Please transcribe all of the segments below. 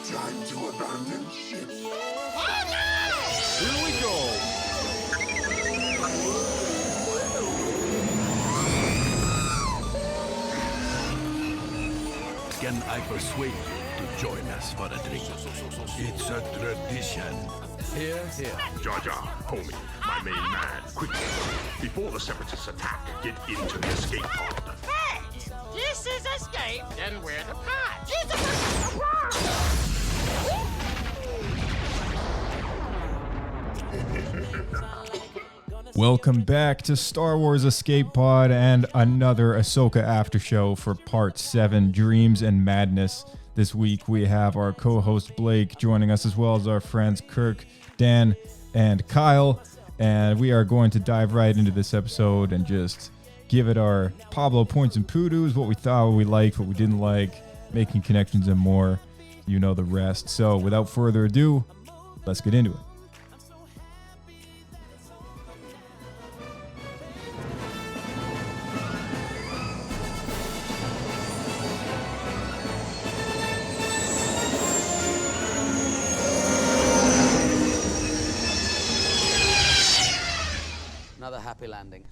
Time to abandon ship. Oh no! Here we go. Can I persuade you to join us for a drink? It's a tradition. Here, here. Jar Jar, homie, my main man, quickly. Before the Separatists attack, get into the escape pod. Hey! This is escape, then we're the pod. Welcome back to Star Wars Escape Pod and another Ahsoka Aftershow for Part 7, Dreams and Madness. This week we have our co-host Blake joining us, as well as our friends Kirk, Dan, and Kyle. And we are going to dive right into this episode and just give it our Pablo points and poodos, what we thought, what we liked, what we didn't like, making connections and more. You know the rest. So without further ado, let's get into it. Another happy landing.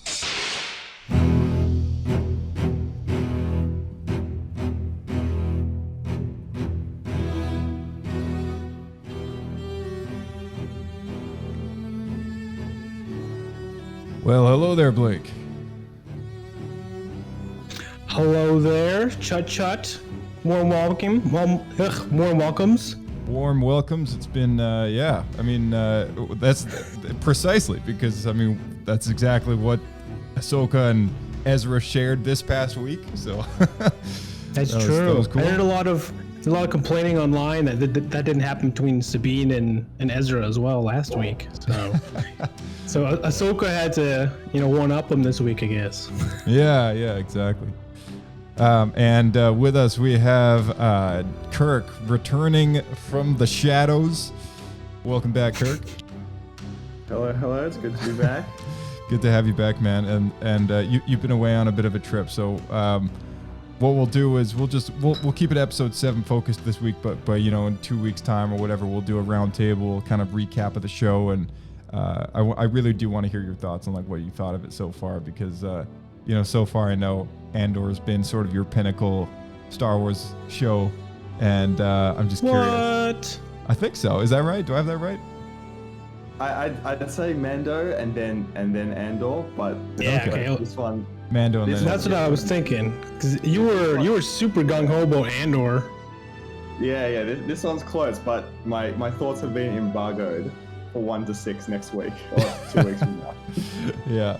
Well, hello there, Blake. Hello there, chut. Warm welcome. Warm welcomes. Warm welcomes. It's been, that's precisely because, that's exactly what Ahsoka and Ezra shared this past week. So That's that true. was cool. I heard a lot of complaining online that didn't happen between Sabine and Ezra as well last week. So Ahsoka had to, one up them this week, I guess. Yeah, exactly. And with us we have Kirk returning from the shadows. Welcome back, Kirk. Hello. It's good to be back. Good to have you back, man. And you've been away on a bit of a trip, so what we'll do is we'll keep it episode 7 focused this week, but in 2 weeks time or whatever, we'll do a round table kind of recap of the show, and I really do want to hear your thoughts on like what you thought of it so far, because so far I know Andor's been sort of your pinnacle Star Wars show, and I'm just curious. What? I think so. Is that right? Do I have that right? I'd say Mando and then Andor, but Yeah, okay. This one. Mando and then That's what I was thinking, because you were super gung ho about Andor. Yeah. This one's close, but my thoughts have been embargoed for 1 to 6 next week or 2 weeks from now. Yeah.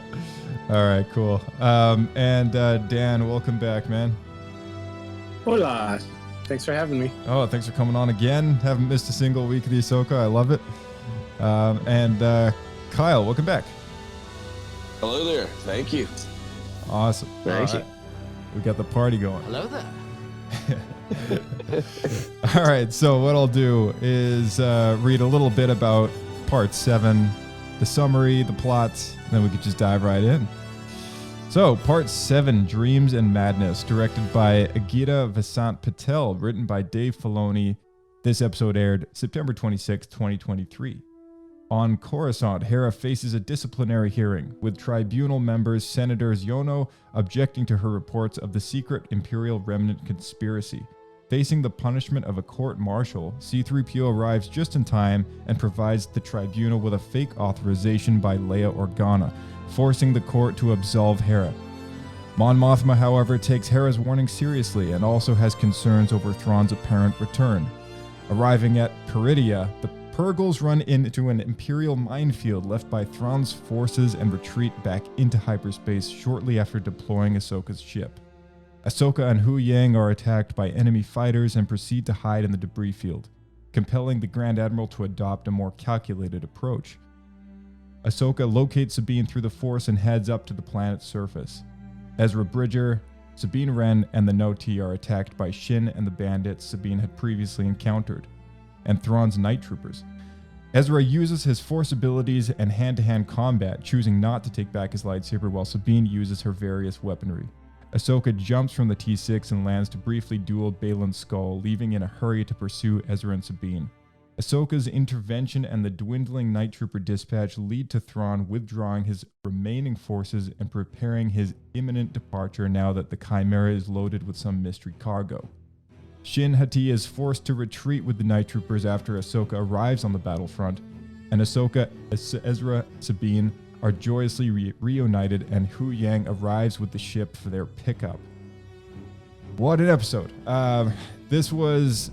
All right, cool. And Dan, welcome back, man. Hola. Thanks for having me. Oh, thanks for coming on again. Haven't missed a single week of the Ahsoka. I love it. And Kyle, welcome back. Hello there. Thank you. Awesome. Thank you. We got the party going. Hello there. All right, so what I'll do is read a little bit about Part 7, the summary, the plots, and then we could just dive right in. So, Part 7, Dreams and Madness, directed by Agita Vasant Patel, written by Dave Filoni. This episode aired September 26, 2023. On Coruscant, Hera faces a disciplinary hearing, with tribunal members Senator Yono objecting to her reports of the secret Imperial Remnant conspiracy. Facing the punishment of a court-martial, C-3PO arrives just in time and provides the tribunal with a fake authorization by Leia Organa, forcing the court to absolve Hera. Mon Mothma, however, takes Hera's warning seriously and also has concerns over Thrawn's apparent return. Arriving at Peridia, the Purgles run into an Imperial minefield left by Thrawn's forces and retreat back into hyperspace shortly after deploying Ahsoka's ship. Ahsoka and Hu Yang are attacked by enemy fighters and proceed to hide in the debris field, compelling the Grand Admiral to adopt a more calculated approach. Ahsoka locates Sabine through the Force and heads up to the planet's surface. Ezra Bridger, Sabine Wren, and the No-T are attacked by Shin and the bandits Sabine had previously encountered, and Thrawn's night troopers. Ezra uses his Force abilities and hand-to-hand combat, choosing not to take back his lightsaber while Sabine uses her various weaponry. Ahsoka jumps from the T6 and lands to briefly duel Balin's skull, leaving in a hurry to pursue Ezra and Sabine. Ahsoka's intervention and the dwindling Night Trooper dispatch lead to Thrawn withdrawing his remaining forces and preparing his imminent departure now that the Chimera is loaded with some mystery cargo. Shin Hati is forced to retreat with the Night Troopers after Ahsoka arrives on the battlefront, and Ahsoka, Ezra, Sabine are joyously reunited, and Hu Yang arrives with the ship for their pickup. What an episode. This was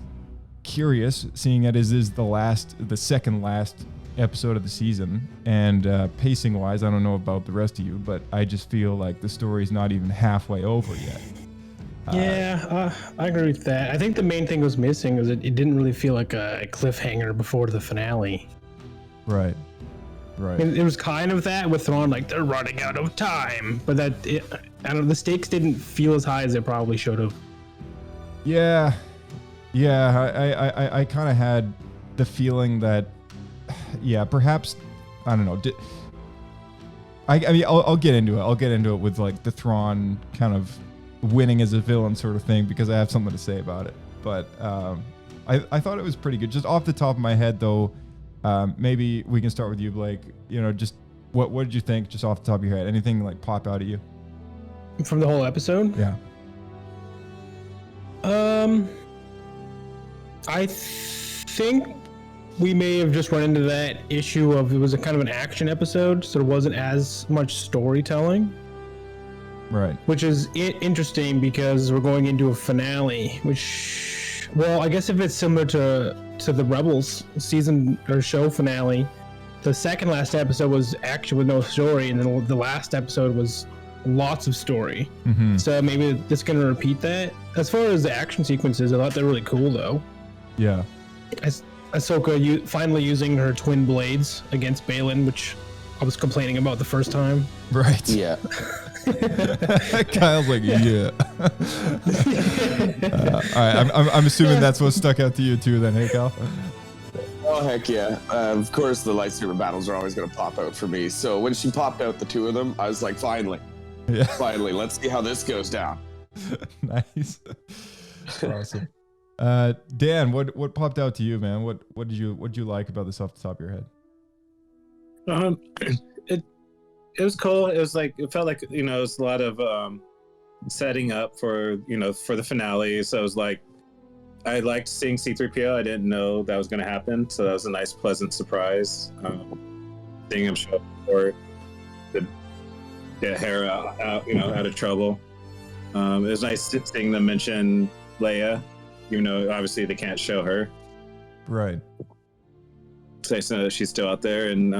curious, seeing it is the second last episode of the season, and pacing wise, I don't know about the rest of you, but I just feel like the story's not even halfway over yet. I agree with that. I think the main thing was missing is it didn't really feel like a cliffhanger before the finale. Right. I mean, it was kind of that with Thrawn, like they're running out of time, but I don't know, the stakes didn't feel as high as they probably should have. Yeah, I kind of had the feeling that, perhaps, I don't know. I mean, I'll get into it. I'll get into it with like the Thrawn kind of winning as a villain sort of thing, because I have something to say about it. But I thought it was pretty good. Just off the top of my head, though, maybe we can start with you, Blake. You know, just what did you think, just off the top of your head? Anything like pop out at you from the whole episode? Yeah. I think we may have just run into that issue of it was a kind of an action episode, so there wasn't as much storytelling. Right. Which is interesting because we're going into a finale, which, well, I guess if it's similar to the Rebels season or show finale, the second last episode was action with no story, and then the last episode was lots of story. Mm-hmm. So maybe this is going to repeat that. As far as the action sequences, I thought they're really cool, though. Yeah. Ahsoka finally using her twin blades against Balin, which I was complaining about the first time. Right. Yeah. Kyle's like, yeah. All right, I'm assuming that's what stuck out to you too, then, hey, Kyle? Oh, heck yeah. Of course, the lightsaber battles are always going to pop out for me. So when she popped out the two of them, I was like, finally, let's see how this goes down. Nice. Awesome. Dan, what popped out to you, man? What did you like about this off the top of your head? It was cool. It was like, it felt like, it was a lot of setting up for the finale. So it was like, I liked seeing C-3PO. I didn't know that was going to happen, so that was a nice, pleasant surprise. Seeing him show up for to get Hera out of trouble. It was nice seeing them mention Leia, even though obviously they can't show her. Right. It's nice to know that she's still out there, and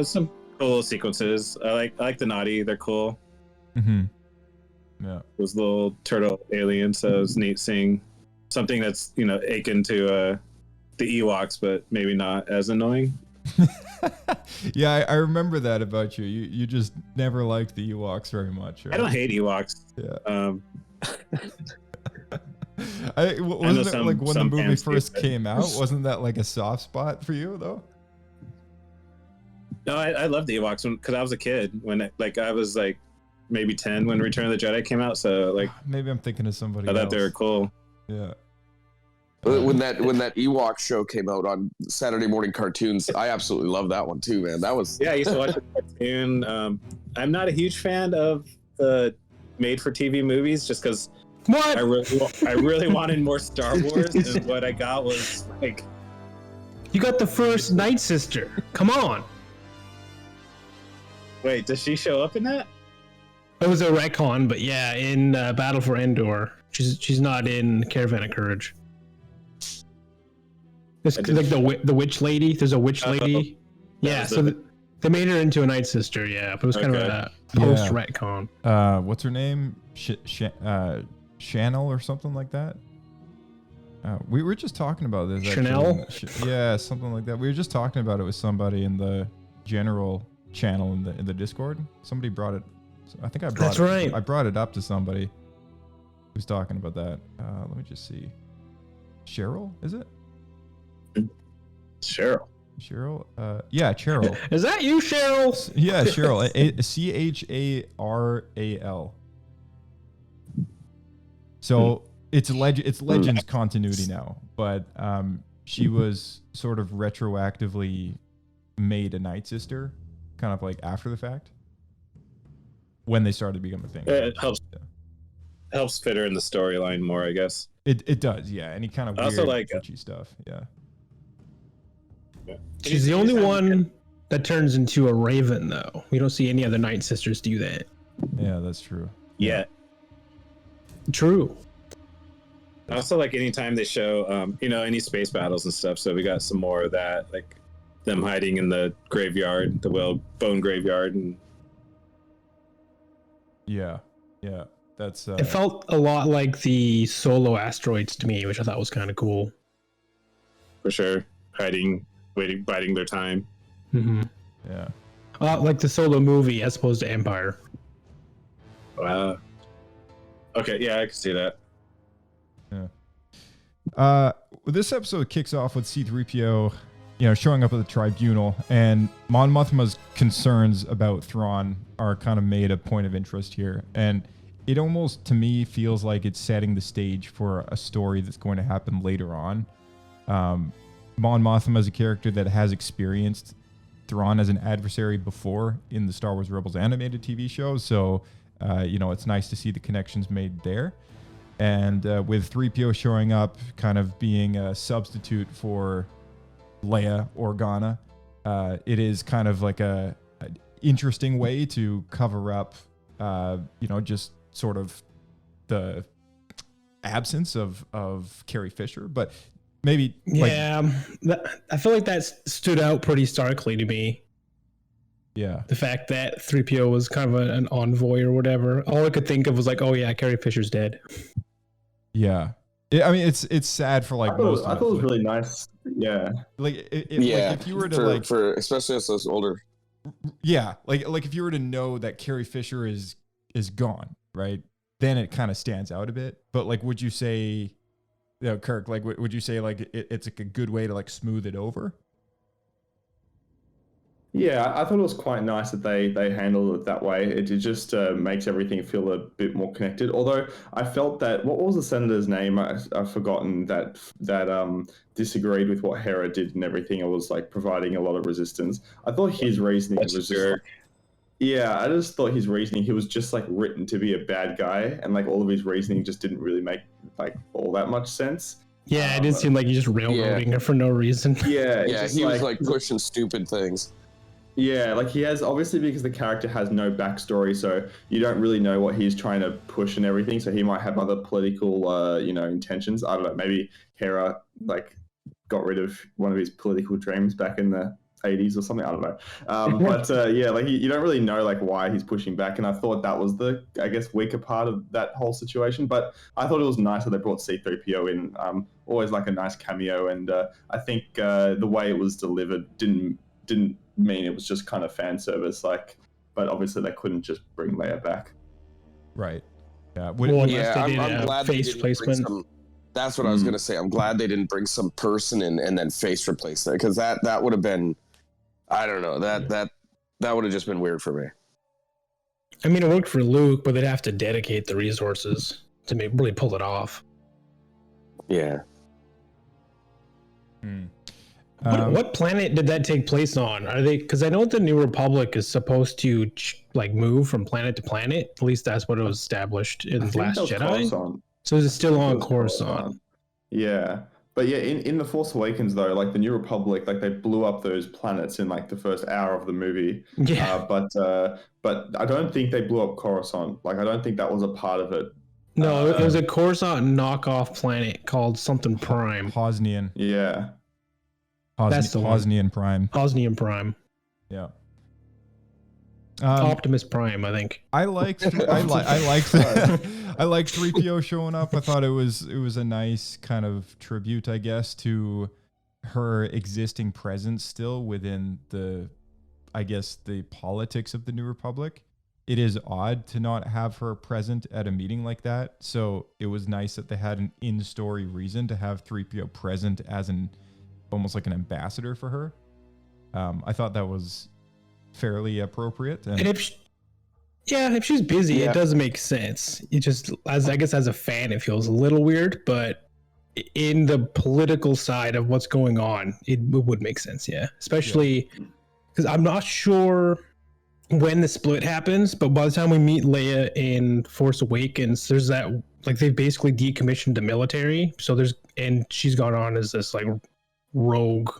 some cool sequences. I like the naughty. They're cool. Mm-hmm. Yeah. Those little turtle aliens. So it was neat seeing something that's akin to the Ewoks, but maybe not as annoying. Yeah, I remember that about you. You just never liked the Ewoks very much. Right? I don't hate Ewoks. Yeah. Wasn't it like when the movie first came out? Wasn't that like a soft spot for you though? No, I loved the Ewoks because I was a kid when I was like maybe 10 when Return of the Jedi came out. So like maybe I'm thinking of somebody else. I thought they were cool. Yeah. When that Ewok show came out on Saturday morning cartoons, I absolutely loved that one too, man. That was I used to watch the cartoon. I'm not a huge fan of the made-for-TV movies just because I really wanted more Star Wars, and what I got was like, you got the first Night Sister. Come on. Wait, does she show up in that? It was a retcon, but yeah, in Battle for Endor, she's not in Caravan of Courage. It's like the witch lady. There's a witch lady. Yeah, so they made her into a Night Sister. Yeah, but it was kind of a post retcon. What's her name? Chanel or something like that. We were just talking about this. Chanel. Yeah, something like that. We were just talking about it with somebody in the general channel in the Discord. Somebody brought it. I think I brought That's right. I brought it up to somebody who's talking about that. Let me just see. Cheryl, is it? Cheryl. Yeah, Cheryl. Is that you, Cheryl? Yeah, Cheryl. Charal. So it's Legends continuity now, but she was sort of retroactively made a Night Sister, kind of like after the fact, when they started to become a thing. It helps fit her in the storyline more, I guess. It does, yeah. Any kind of weird, also like twitchy stuff, yeah. She's the only one that turns into a raven, though. We don't see any other Night Sisters do that. Yeah, that's true. Yeah. True. Also, like anytime they show, any space battles and stuff. So we got some more of that, like them hiding in the graveyard, the bone graveyard, and yeah, that's. It felt a lot like the Solo asteroids to me, which I thought was kind of cool. For sure, hiding, waiting, biding their time. Mm-hmm. Yeah. Like the Solo movie as opposed to Empire. Wow. Okay, yeah, I can see that. Yeah. This episode kicks off with C-3PO, showing up at the tribunal, and Mon Mothma's concerns about Thrawn are kind of made a point of interest here, and it almost to me feels like it's setting the stage for a story that's going to happen later on. Mon Mothma is a character that has experienced Thrawn as an adversary before in the Star Wars Rebels animated TV show, so it's nice to see the connections made there. And with 3PO showing up, kind of being a substitute for Leia Organa, it is kind of like an interesting way to cover up, just sort of the absence of Carrie Fisher. But maybe, I feel like that stood out pretty starkly to me. Yeah. The fact that 3PO was kind of an envoy or whatever. All I could think of was like, oh yeah, Carrie Fisher's dead. Yeah. It's sad for like I thought it was really nice. Yeah. Like if you were to for especially as those older. Yeah. Like if you were to know that Carrie Fisher is gone, right? Then it kind of stands out a bit. But like, would you say, Kirk, like, would you say like it's like a good way to like smooth it over? Yeah, I thought it was quite nice that they handled it that way. It just makes everything feel a bit more connected. Although I felt that what was the senator's name? I've forgotten that disagreed with what Hera did and everything. It was like providing a lot of resistance. I thought his reasoning was just I just thought his reasoning, he was just like written to be a bad guy, and like all of his reasoning just didn't really make like all that much sense. Yeah, it did seem like he's just railroading her for no reason. Yeah, he was like pushing stupid things. Yeah, like he has, obviously because the character has no backstory, so you don't really know what he's trying to push and everything, so he might have other political, intentions. I don't know, maybe Hera, like, got rid of one of his political dreams back in the 80s or something, I don't know. Like, you don't really know, like, why he's pushing back, and I thought that was the, I guess, weaker part of that whole situation, but I thought it was nice that they brought C-3PO in, always, like, a nice cameo, and I think the way it was delivered didn't mean it was just kind of fan service, like, but obviously they couldn't just bring Leia back. Right. Yeah. I'm glad face placement. That's what I was gonna say. I'm glad they didn't bring some person in and then face replace it, because that would have been, I don't know, that would have just been weird for me. I mean, it worked for Luke, but they'd have to dedicate the resources to really pull it off. Yeah. What planet did that take place on? Are they? Because I know the New Republic is supposed to like move from planet to planet. At least that's what it was established in Last Jedi. Coruscant. So is it still on Coruscant? Yeah, but yeah, in the Force Awakens though, like the New Republic, like they blew up those planets in like the first hour of the movie. Yeah. But I don't think they blew up Coruscant. Like I don't think that was a part of it. No, it was a Coruscant knockoff planet called something Prime. Hosnian. Yeah. That's the one. Hosnian Prime. Hosnian Prime. Yeah. Optimus Prime, I think. I liked 3PO showing up. I thought it was a nice kind of tribute, I guess, to her existing presence still within the politics of the New Republic. It is odd to not have her present at a meeting like that. So it was nice that they had an in-story reason to have 3PO present as almost like an ambassador for her. I thought that was fairly appropriate. And Yeah, if she's busy, it does make sense. It just, as I guess, as a fan, it feels a little weird, but in the political side of what's going on, it would make sense. Yeah, especially because I'm not sure when the split happens, but by the time we meet Leia in Force Awakens, there's that like they've basically decommissioned the military. So and she's gone on as this like rogue,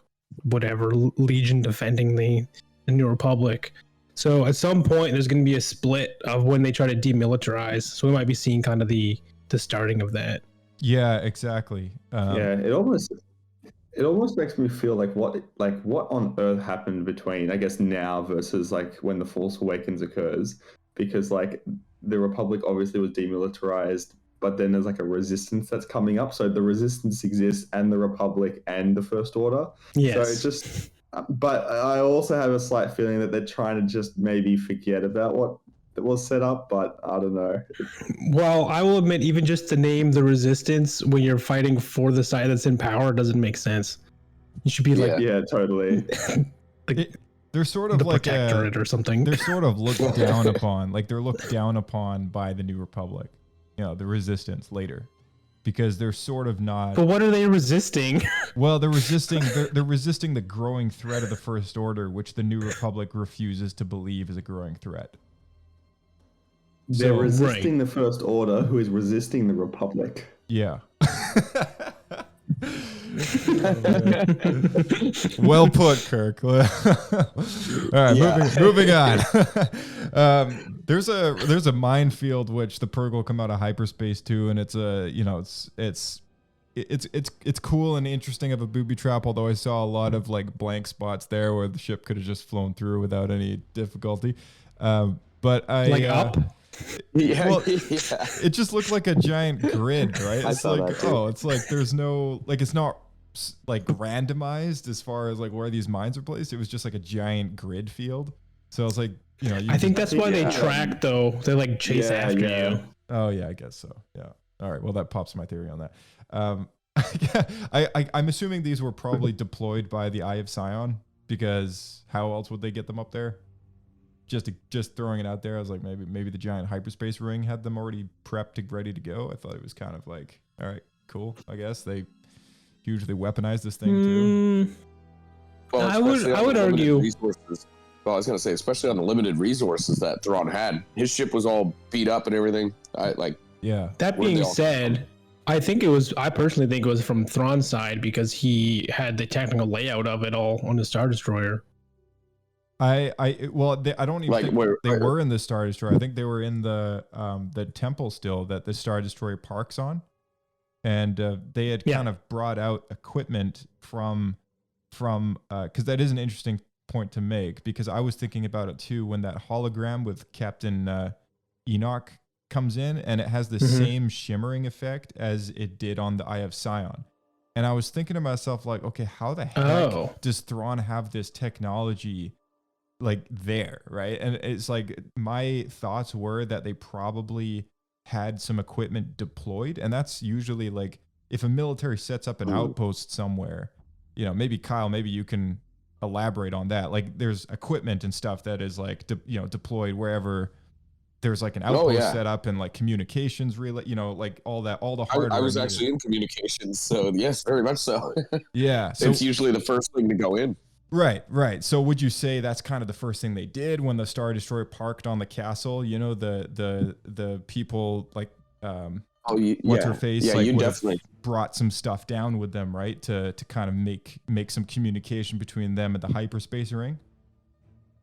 whatever legion defending the New Republic. So at some point, there's going to be a split of when they try to demilitarize. So we might be seeing kind of the starting of that. Yeah, exactly. It almost makes me feel like what on earth happened between, I guess, now versus like when the Force Awakens occurs, because like the Republic obviously was demilitarized, but then there's like a resistance that's coming up. So the resistance exists, and the Republic and the First Order. Yes. So it just. But I also have a slight feeling that they're trying to just maybe forget about what was set up, but I don't know. Well, I will admit, even just to name the resistance when you're fighting for the side that's in power doesn't make sense. You should be like... Yeah, totally. They're sort of the like protectorate or something. They're sort of looked down upon. Like they're looked down upon by the New Republic. You know, the resistance later. Because they're sort of not. But what are they resisting? Well, they're resisting. They're resisting the growing threat of the First Order, which the New Republic refuses to believe is a growing threat. They're resisting the First Order, who is resisting the Republic. Yeah. Well put, Kirk. All right, moving on. There's a minefield which the Purrgil come out of hyperspace to, and it's cool and interesting of a booby trap. Although I saw a lot of like blank spots there where the ship could have just flown through without any difficulty. But I up. It just looked like a giant grid, right? It's like, it's like there's no, like, it's not like randomized as far as like where these mines are placed. It was just like a giant grid field. So I was like, I think that's why they track though. They like chase after you. Oh yeah, I guess so. Yeah. All right. Well, that pops my theory on that. I'm assuming these were probably deployed by the Eye of Sion, because how else would they get them up there? Just throwing it out there. I was like, maybe the giant hyperspace ring had them already prepped and ready to go. I thought it was kind of like, all right, cool. I guess they hugely weaponized this thing too. Well, I would argue. Resources. Well, I was going to say, especially on the limited resources that Thrawn had, his ship was all beat up and everything. That being said, I personally think it was from Thrawn's side, because he had the technical layout of it all on the Star Destroyer. I don't even think they were in the Star Destroyer. I think they were in the temple still that the Star Destroyer parks on, and they had kind of brought out equipment from because that is an interesting point to make, because I was thinking about it too when that hologram with Captain Enoch comes in, and it has the same shimmering effect as it did on the Eye of Sion. And I was thinking to myself, like, okay, how the heck does Thrawn have this technology like there, right? And it's like, my thoughts were that they probably had some equipment deployed, and that's usually like, if a military sets up an outpost somewhere, maybe Kyle, maybe you can elaborate on that. Like, there's equipment and stuff that is like deployed wherever there's like an outpost set up, and like communications relay, like all the hardware. I was actually in communications, so yes, very much so. Yeah, so it's usually the first thing to go in. Right. So would you say that's kind of the first thing they did when the Star Destroyer parked on the castle? The people like what's her face? Yeah, like, you definitely brought some stuff down with them, right? To kind of make some communication between them and the hyperspace ring.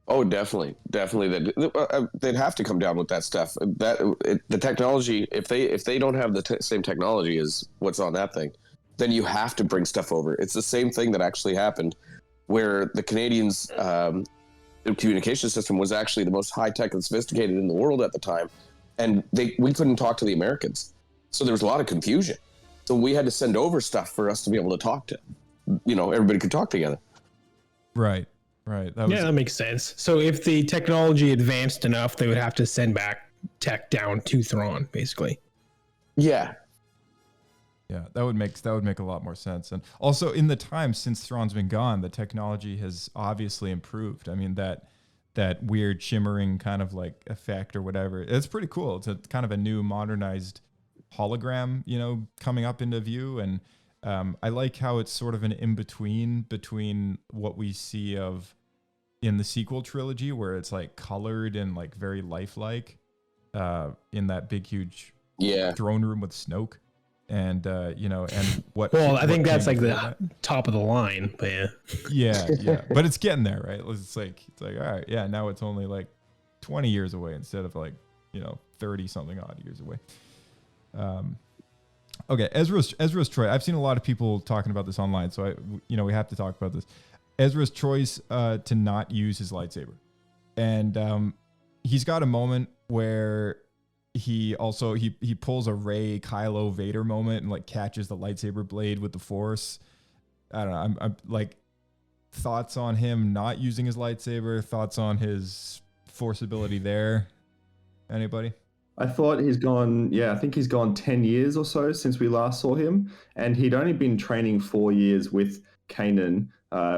Oh, definitely. They'd have to come down with that stuff. The technology, if they don't have the same technology as what's on that thing, then you have to bring stuff over. It's the same thing that actually happened, where the Canadians' communication system was actually the most high-tech and sophisticated in the world at the time, and we couldn't talk to the Americans. So there was a lot of confusion. So we had to send over stuff for us to be able to talk to. Everybody could talk together. Right. That makes sense. So if the technology advanced enough, they would have to send back tech down to Thrawn, basically. Yeah, that would make a lot more sense. And also, in the time since Thrawn's been gone, the technology has obviously improved. I mean, that that weird shimmering kind of like effect or whatever. It's pretty cool. It's a kind of a new modernized hologram, you know, coming up into view. And I like how it's sort of an in-between between what we see of in the sequel trilogy, where it's like colored and like very lifelike in that big, huge throne room with Snoke. And you know, and what? Well, I think that's like the top of the line, but yeah, but it's getting there, right? It's like all right, yeah. Now it's only like 20 years away instead of like 30 something odd years away. Okay, Ezra's choice. I've seen a lot of people talking about this online, so we have to talk about this. Ezra's choice to not use his lightsaber, and he's got a moment where he pulls a Rey Kylo Vader moment and like catches the lightsaber blade with the Force. I don't know. I'm like, thoughts on him not using his lightsaber, thoughts on his Force ability there. Anybody? I thought I think he's gone 10 years or so since we last saw him. And he'd only been training 4 years with Kanan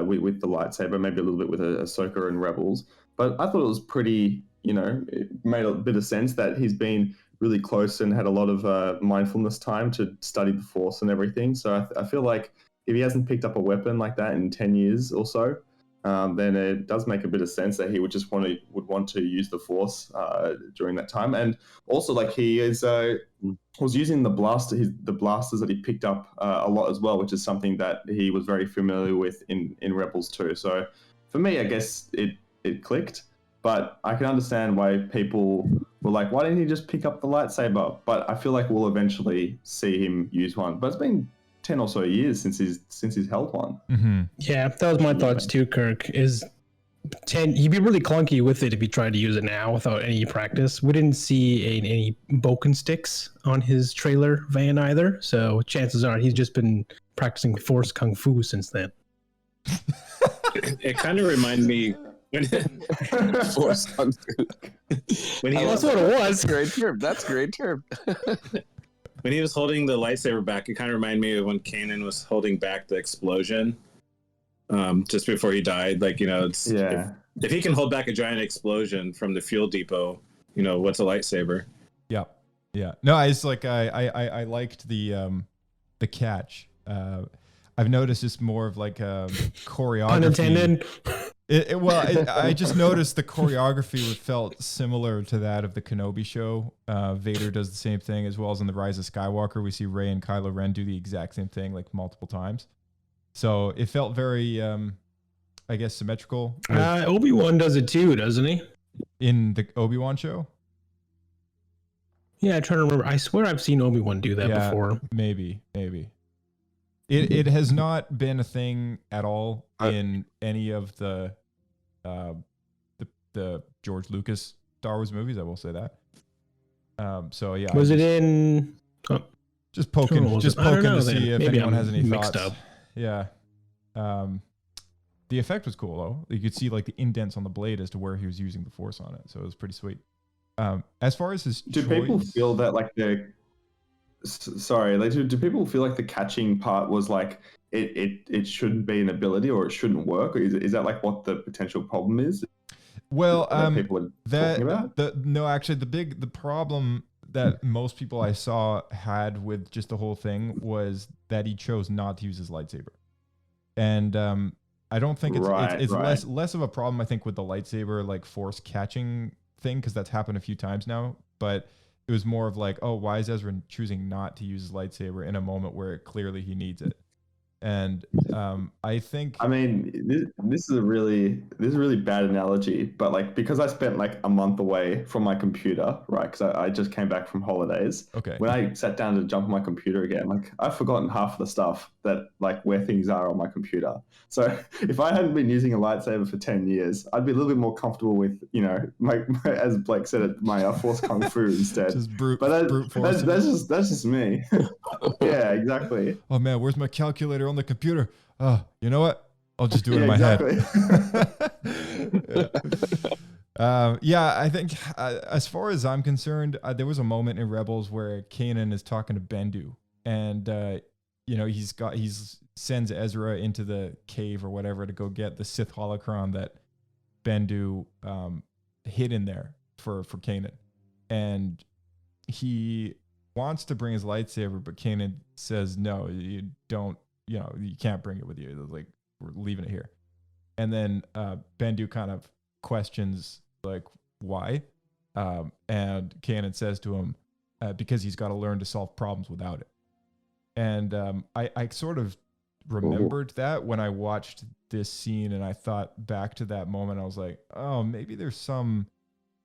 with the lightsaber, maybe a little bit with Ahsoka and Rebels. But I thought it was pretty, it made a bit of sense that he's been really close and had a lot of mindfulness time to study the Force and everything. So I feel like if he hasn't picked up a weapon like that in 10 years or so, then it does make a bit of sense that he would just would want to use the Force during that time. And also, like, he was using the blasters that he picked up a lot as well, which is something that he was very familiar with in Rebels too. So for me, I guess it clicked. But I can understand why people were like, why didn't he just pick up the lightsaber? But I feel like we'll eventually see him use one. But it's been 10 or so years since he's held one. Mm-hmm. Yeah, that was my thoughts too, Kirk. He'd be really clunky with it if he tried to use it now without any practice. We didn't see any Boken sticks on his trailer van either. So chances are he's just been practicing Force Kung Fu since then. It kind of reminded me... Force Kung Fu. That's what it was. That's a great term. When he was holding the lightsaber back, it kind of reminded me of when Kanan was holding back the explosion just before he died. Like, if he can hold back a giant explosion from the fuel depot, what's a lightsaber? Yeah. No, it's like I liked the catch. I've noticed it's more of like a choreography. Unintended. I just noticed the choreography felt similar to that of the Kenobi show. Vader does the same thing, as well as in The Rise of Skywalker. We see Rey and Kylo Ren do the exact same thing like multiple times. So it felt very, I guess, symmetrical. Obi-Wan does it too, doesn't he? In the Obi-Wan show? Yeah, I'm trying to remember. I swear I've seen Obi-Wan do that before. Maybe. It has not been a thing at all in any of the George Lucas Star Wars movies. I will say that. So yeah. Was it in? Just poking to see if anyone has any mixed thoughts. Up. Yeah. The effect was cool though. You could see like the indents on the blade as to where he was using the Force on it. So it was pretty sweet. As far as his do people feel that like do people feel like the catching part was like it shouldn't be an ability or it shouldn't work? Or is that like what the potential problem is? Well, people are talking about? The problem that most people I saw had with just the whole thing was that he chose not to use his lightsaber. And I don't think it's less of a problem, I think, with the lightsaber like Force catching thing, because that's happened a few times now. But it was more of like, oh, why is Ezra choosing not to use his lightsaber in a moment where clearly he needs it? And I think, I mean, this is a really bad analogy, but like, because I spent like a month away from my computer, right? Because I just came back from holidays. Okay. When I sat down to jump on my computer again, like I've forgotten half of the stuff that like where things are on my computer. So if I hadn't been using a lightsaber for 10 years, I'd be a little bit more comfortable with, my as Blake said it, my Force Kung Fu instead. Just brute force. That's just me. Yeah, exactly. Oh man, where's my calculator on the computer? You know what? I'll just do it in my exactly. head. I think as far as I'm concerned, there was a moment in Rebels where Kanan is talking to Bendu, and he sends Ezra into the cave or whatever to go get the Sith holocron that Bendu hid in there for Kanan, and he wants to bring his lightsaber, but Kanan says no, you don't. You know, you can't bring it with you. Like, we're leaving it here. And then Bendu kind of questions like why, and Kanan says to him because he's got to learn to solve problems without it. And I sort of remembered that when I watched this scene, and I thought back to that moment. I was like, oh, maybe there's some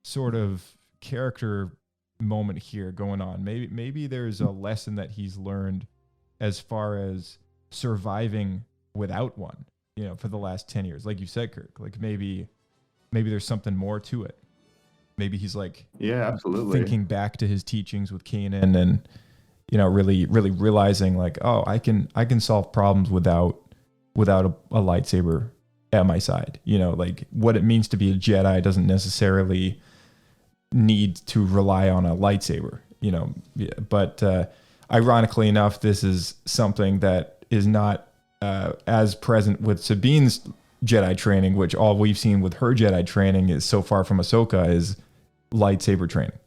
sort of character moment here going on. Maybe there's a lesson that he's learned as far as surviving without one, you know, for the last 10 years. Like you said, Kirk, like maybe there's something more to it. Maybe he's like, yeah, absolutely, thinking back to his teachings with Kanan, and, you know, really realizing like, oh, I can solve problems without a lightsaber at my side. You know, like what it means to be a Jedi doesn't necessarily need to rely on a lightsaber, you know. But ironically enough, this is something that is not as present with Sabine's Jedi training, which all we've seen with her Jedi training is so far from Ahsoka is lightsaber training.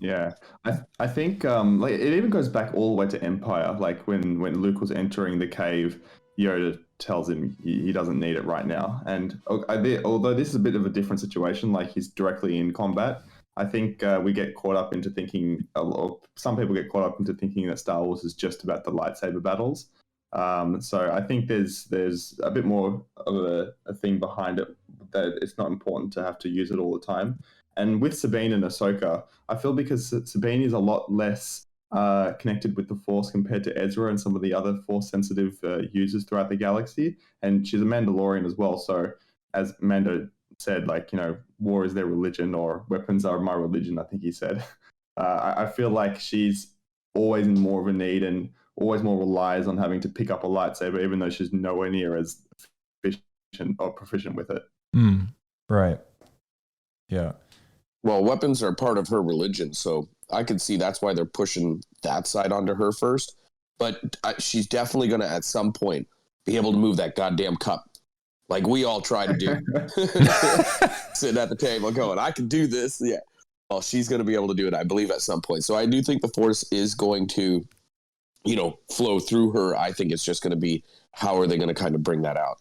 Yeah, I think like it even goes back all the way to Empire. Like when Luke was entering the cave, Yoda tells him he doesn't need it right now. And although this is a bit of a different situation, like he's directly in combat, I think we get caught up into thinking, or some people get caught up into thinking that Star Wars is just about the lightsaber battles. So I think there's a bit more of a thing behind it, that it's not important to have to use it all the time. And with Sabine and Ahsoka, I feel because Sabine is a lot less connected with the Force compared to Ezra and some of the other Force-sensitive users throughout the galaxy, and she's a Mandalorian as well. So as Mando said, like, you know, war is their religion, or weapons are my religion, I think he said. I feel like she's always in more of a need and always more relies on having to pick up a lightsaber, even though she's nowhere near as efficient or proficient with it. Right. Yeah. Well, weapons are part of her religion, so I can see that's why they're pushing that side onto her first. But she's definitely going to, at some point, be able to move that goddamn cup, like we all try to do. Sitting at the table going, I can do this. Yeah. Well, she's going to be able to do it, I believe, at some point. So I do think the Force is going to, you know, flow through her. I think it's just going to be, how are they going to kind of bring that out?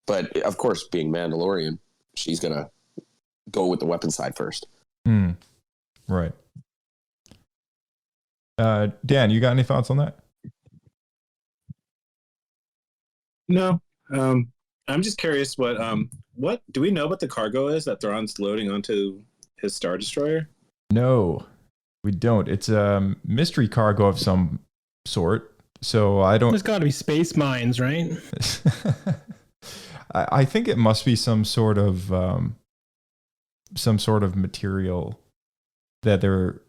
But, of course, being Mandalorian, she's going to go with the weapon side first. Right. Dan, you got any thoughts on that? No. I'm just curious what do we know what the cargo is that Thrawn's loading onto his Star Destroyer? No, we don't. It's a mystery cargo of some sort. So I don't. There's got to be space mines, right? I think it must be some sort of material that they're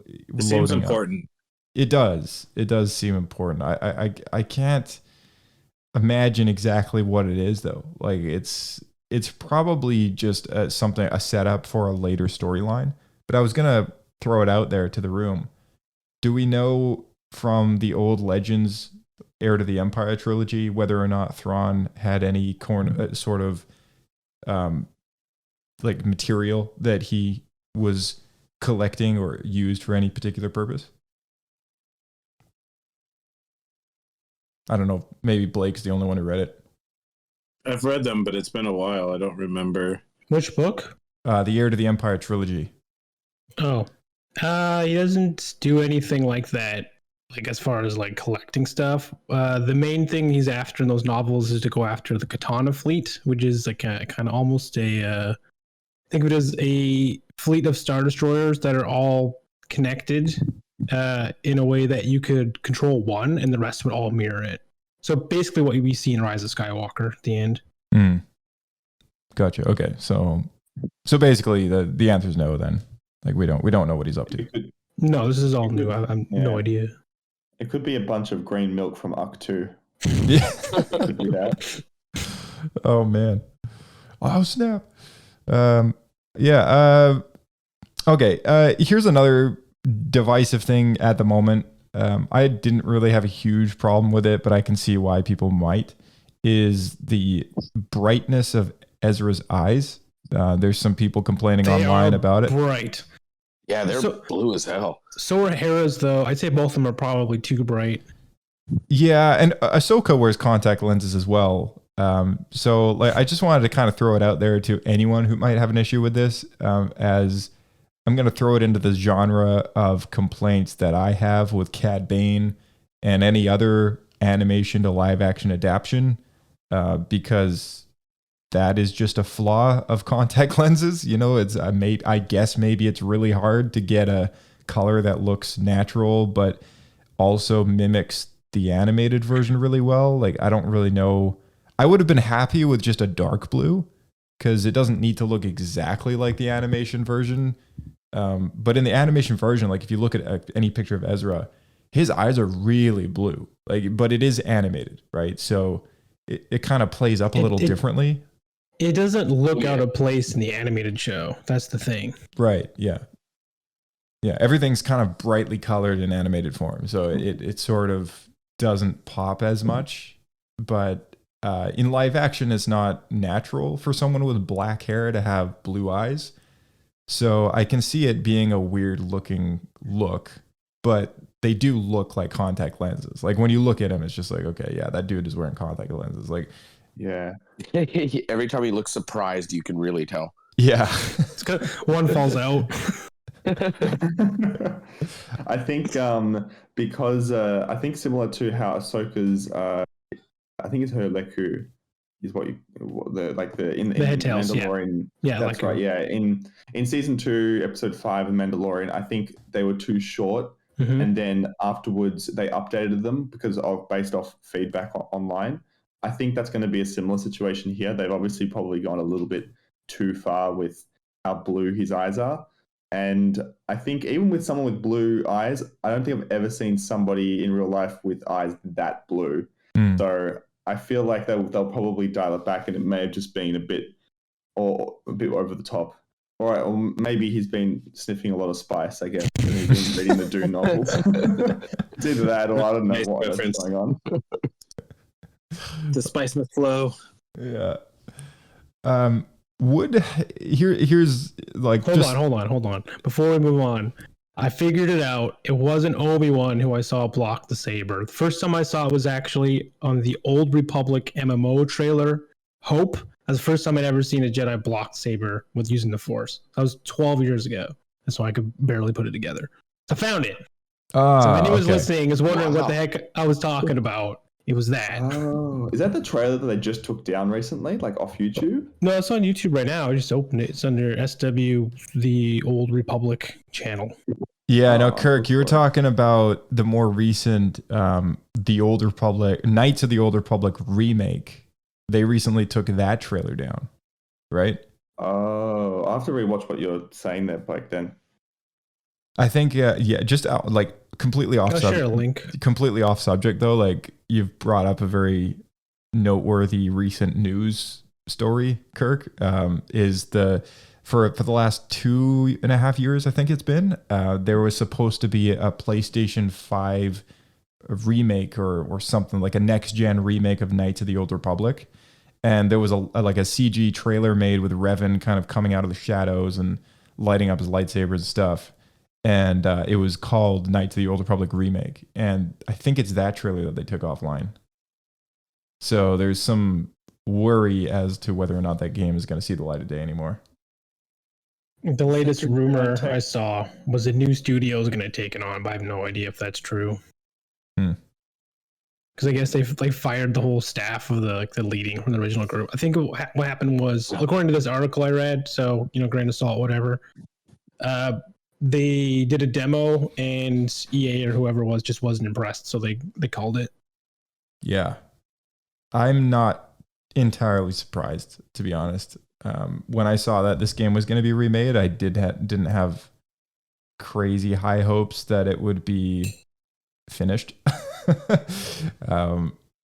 It seems important. Up. It does. It does seem important. I can't imagine exactly what it is though. Like it's probably just a setup for a later storyline. But I was gonna throw it out there to the room. Do we know from the old Legends, Heir to the Empire trilogy, whether or not Thrawn had any sort of like material that he was collecting or used for any particular purpose? I don't know. Maybe Blake's the only one who read it. I've read them, but it's been a while. I don't remember. Which book? The Heir to the Empire trilogy. Oh. He doesn't do anything like that, like as far as like collecting stuff. The main thing he's after in those novels is to go after the Katana fleet, which is like a kind of almost a think of it as a fleet of Star Destroyers that are all connected in a way that you could control one and the rest would all mirror it. So basically what we see in Rise of Skywalker at the end. Gotcha. Okay. So basically the answer is no then. Like we don't know what he's up to. No, this is all new. I have no idea. It could be a bunch of green milk from Uktu. Yeah. Could be that. Oh man. Oh snap. Yeah. Okay. Here's another divisive thing at the moment. I didn't really have a huge problem with it, but I can see why people might. Is the brightness of Ezra's eyes. There's some people complaining online about it. Bright. Yeah, they're blue as hell. So are Hera's, though. I'd say both of them are probably too bright. Yeah, and Ahsoka wears contact lenses as well. So like, I just wanted to kind of throw it out there to anyone who might have an issue with this, as I'm going to throw it into the genre of complaints that I have with Cad Bane and any other animation to live action adaptation, because that is just a flaw of contact lenses. You know, I guess maybe it's really hard to get a color that looks natural, but also mimics the animated version really well. Like, I don't really know. I would have been happy with just a dark blue because it doesn't need to look exactly like the animation version. But in the animation version, like if you look at any picture of Ezra, his eyes are really blue, like, but it is animated, right? So it kind of plays up a little differently. It doesn't look out of place in the animated show. That's the thing. Right. Yeah. Yeah. Everything's kind of brightly colored in animated form. So it sort of doesn't pop as much, but in live action, it's not natural for someone with black hair to have blue eyes. So I can see it being a weird looking look, but they do look like contact lenses. Like when you look at him, it's just like, okay, yeah, that dude is wearing contact lenses. Like, yeah. Every time he looks surprised, you can really tell. Yeah. It's good. One falls out. I think because I think similar to how Ahsoka's I think it's her Leku is the head tails, Mandalorian. Yeah, that's Leku. right. Yeah, in season 2, episode 5 of Mandalorian, I think they were too short, and then afterwards they updated them based off feedback online. I think that's going to be a similar situation here. They've obviously probably gone a little bit too far with how blue his eyes are. And I think even with someone with blue eyes, I don't think I've ever seen somebody in real life with eyes that blue. So I feel like they'll probably dial it back, and it may have just been a bit over the top. Or maybe he's been sniffing a lot of spice, I guess, and he's been reading the Dune novels. It's either that, or I don't know what's going on. The spice must flow. Yeah. Here's like, hold on. Before we move on, I figured it out. It wasn't Obi-Wan who I saw block the saber. The first time I saw it was actually on the Old Republic MMO trailer, Hope. That's the first time I'd ever seen a Jedi block saber with using the Force. That was 12 years ago. That's why I could barely put it together. I found it. So if anyone's listening is wondering what the heck I was talking about, it was that. Oh, is that the trailer that they just took down recently, like off YouTube? No, it's on YouTube right now. I just opened it. It's under SW, the Old Republic channel. Yeah, no, Kirk, you were talking about the more recent, the Old Republic, Knights of the Old Republic remake. They recently took that trailer down, right? Oh, I have to rewatch what you're saying there, Blake, then. I think, just like completely off subject. I'll share a link. Completely off subject, though. Like, you've brought up a very noteworthy recent news story, Kirk, is for the last 2.5 years, I think it's been, there was supposed to be a PlayStation 5 remake or something, like a next-gen remake of Knights of the Old Republic. And there was a CG trailer made with Revan kind of coming out of the shadows and lighting up his lightsabers and stuff. And it was called Knights of the Old Republic Remake. And I think it's that trailer that they took offline. So there's some worry as to whether or not that game is going to see the light of day anymore. The latest rumor I saw was a new studio is going to take it on, but I have no idea if that's true. Because I guess they fired the whole staff of the leading from the original group. I think what happened was, according to this article I read, so grain of salt, whatever. They did a demo, and EA or whoever it was just wasn't impressed, so they called it. Yeah, I'm not entirely surprised, to be honest. When I saw that this game was going to be remade, I didn't have crazy high hopes that it would be finished.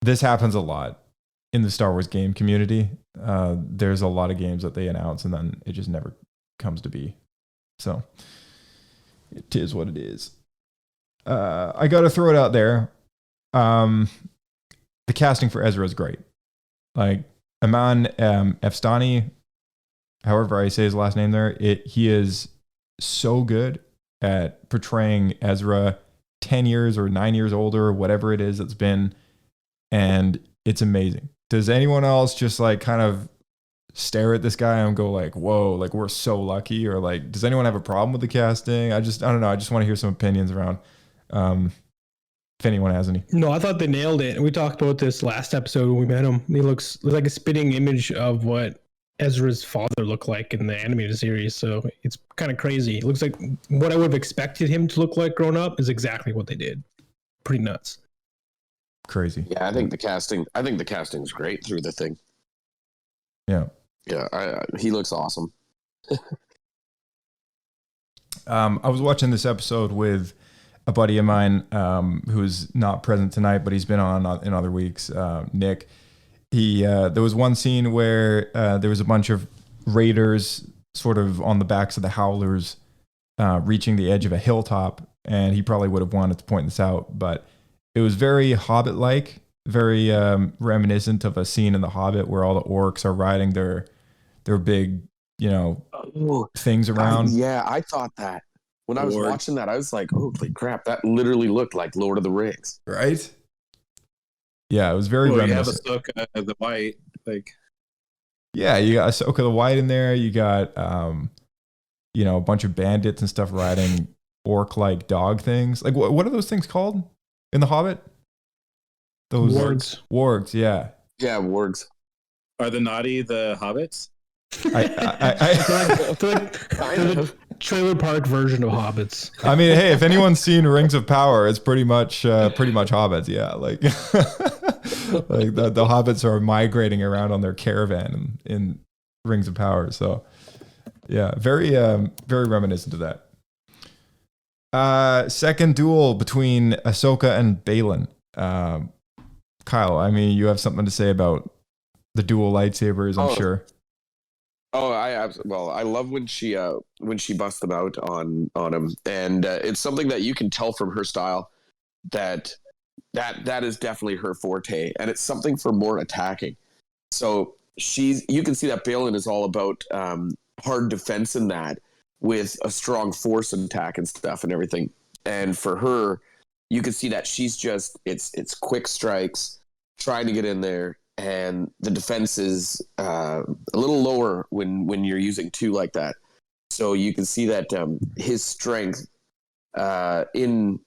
This happens a lot in the Star Wars game community. There's a lot of games that they announce and then it just never comes to be. So it is what it is. I got to throw it out there. The casting for Ezra is great. Like, Aman Efstani, however I say his last name there, he is so good at portraying Ezra 10 years or 9 years older, whatever it is it's been, and it's amazing. Does anyone else just like kind of stare at this guy and go like, whoa, like we're so lucky? Or like, does anyone have a problem with the casting? I don't know. I just want to hear some opinions around if anyone has any. No, I thought they nailed it. We talked about this last episode when we met him. He looks like a spitting image of what Ezra's father looked like in the animated series. So it's kind of crazy. It looks like what I would have expected him to look like growing up is exactly what they did. Pretty nuts. Crazy. Yeah, I think the casting is great through the thing. Yeah. Yeah, he looks awesome. I was watching this episode with a buddy of mine who's not present tonight, but he's been on in other weeks, Nick. There was one scene where there was a bunch of raiders sort of on the backs of the Howlers reaching the edge of a hilltop, and he probably would have wanted to point this out, but it was very Hobbit-like, very reminiscent of a scene in The Hobbit where all the orcs are riding their big, things around. Yeah, I thought that. When I was watching that, I was like, holy crap, that literally looked like Lord of the Rings. Right? Yeah, it was very reminiscent. You have Ahsoka the White, like. Yeah, you got Ahsoka the White in there. You got, a bunch of bandits and stuff riding orc-like dog things. Like, what are those things called in The Hobbit? Those wargs. Wargs, yeah. Yeah, wargs. Are the naughty the hobbits? The trailer park version of hobbits. I mean, hey, if anyone's seen Rings of Power, it's pretty much hobbits. Yeah, like like the hobbits are migrating around on their caravan in Rings of Power. So yeah, very reminiscent of that. Second duel between Ahsoka and Balin. Kyle, I mean, you have something to say about the dual lightsabers, I'm sure. Oh, I love when she busts them out on him, and it's something that you can tell from her style that is definitely her forte, and it's something for more attacking. So you can see that Balin is all about hard defense in that, with a strong force attack and stuff and everything. And for her, you can see that she's just it's quick strikes, trying to get in there. And the defense is a little lower when you're using two like that. So you can see that his strength in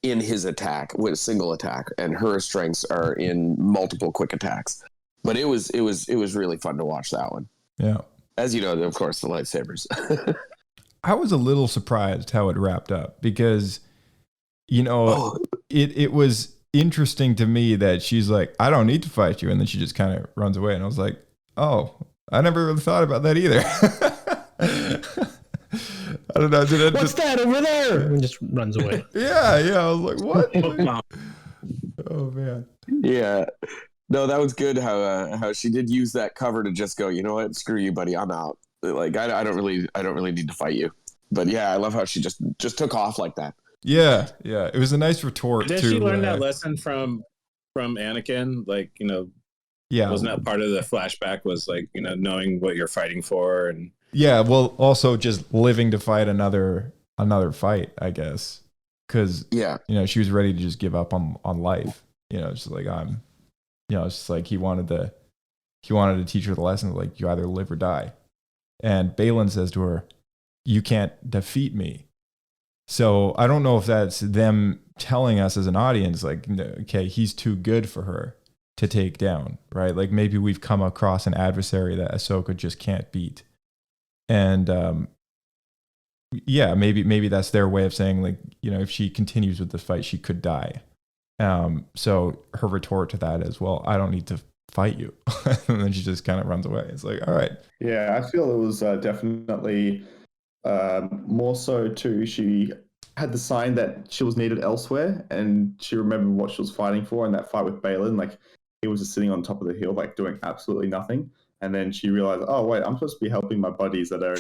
his attack with a single attack, and her strengths are in multiple quick attacks. But it was really fun to watch that one. Yeah, as you know, of course, the lightsabers. I was a little surprised how it wrapped up because, it was interesting to me that she's like, I don't need to fight you, and then she just kind of runs away, and I was like, oh, I never really thought about that either. I don't know. What's that over there? And just runs away. Yeah. I was like, what? Oh man. Yeah. No, that was good. How she did use that cover to just go, you know what? Screw you, buddy. I'm out. Like I don't really need to fight you. But yeah, I love how she just took off like that. Yeah. It was a nice retort. Did she learn that lesson from Anakin? Like, yeah, wasn't that part of the flashback? Was like, knowing what you're fighting for, and yeah, well, also just living to fight another fight, I guess, because she was ready to just give up on life. It's just like it's just like he wanted to teach her the lesson, like you either live or die. And Balin says to her, "You can't defeat me." So I don't know if that's them telling us as an audience, like, okay, he's too good for her to take down, right? Like maybe we've come across an adversary that Ahsoka just can't beat. And maybe that's their way of saying, like, if she continues with this fight, she could die. So her retort to that is, well, I don't need to fight you. And then she just kind of runs away. It's like, all right. Yeah, I feel it was definitely more so too, she had the sign that she was needed elsewhere, and she remembered what she was fighting for in that fight with Balin. Like, he was just sitting on top of the hill, like doing absolutely nothing. And then she realized, oh wait, I'm supposed to be helping my buddies that are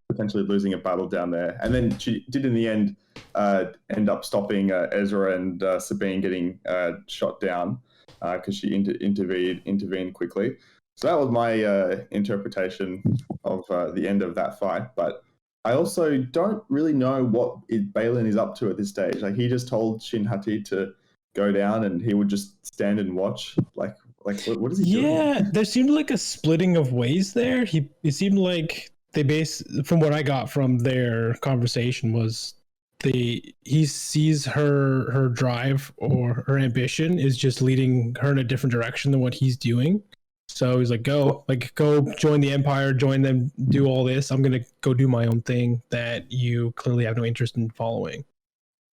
potentially losing a battle down there. And then she did in the end end up stopping Ezra and Sabine getting shot down because she intervened quickly. So that was my interpretation of the end of that fight. But I also don't really know what Balin is up to at this stage. Like, he just told Shin Hati to go down, and he would just stand and watch. Like what is he doing? Yeah, there seemed like a splitting of ways there. It seemed like from what I got from their conversation was he sees her drive or her ambition is just leading her in a different direction than what he's doing. So he's like, go join the Empire, join them, do all this. I'm gonna go do my own thing that you clearly have no interest in following.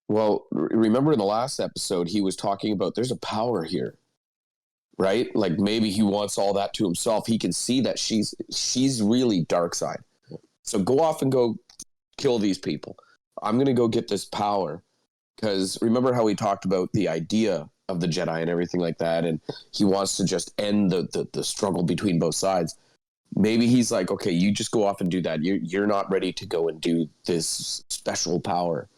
Well, remember in the last episode, he was talking about there's a power here, right? Like, maybe he wants all that to himself. He can see that she's really dark side. So go off and go kill these people. I'm going to go get this power. Because remember how we talked about the idea of the Jedi and everything like that, and he wants to just end the struggle between both sides. Maybe he's like, okay, you just go off and do that. You're not ready to go and do this special power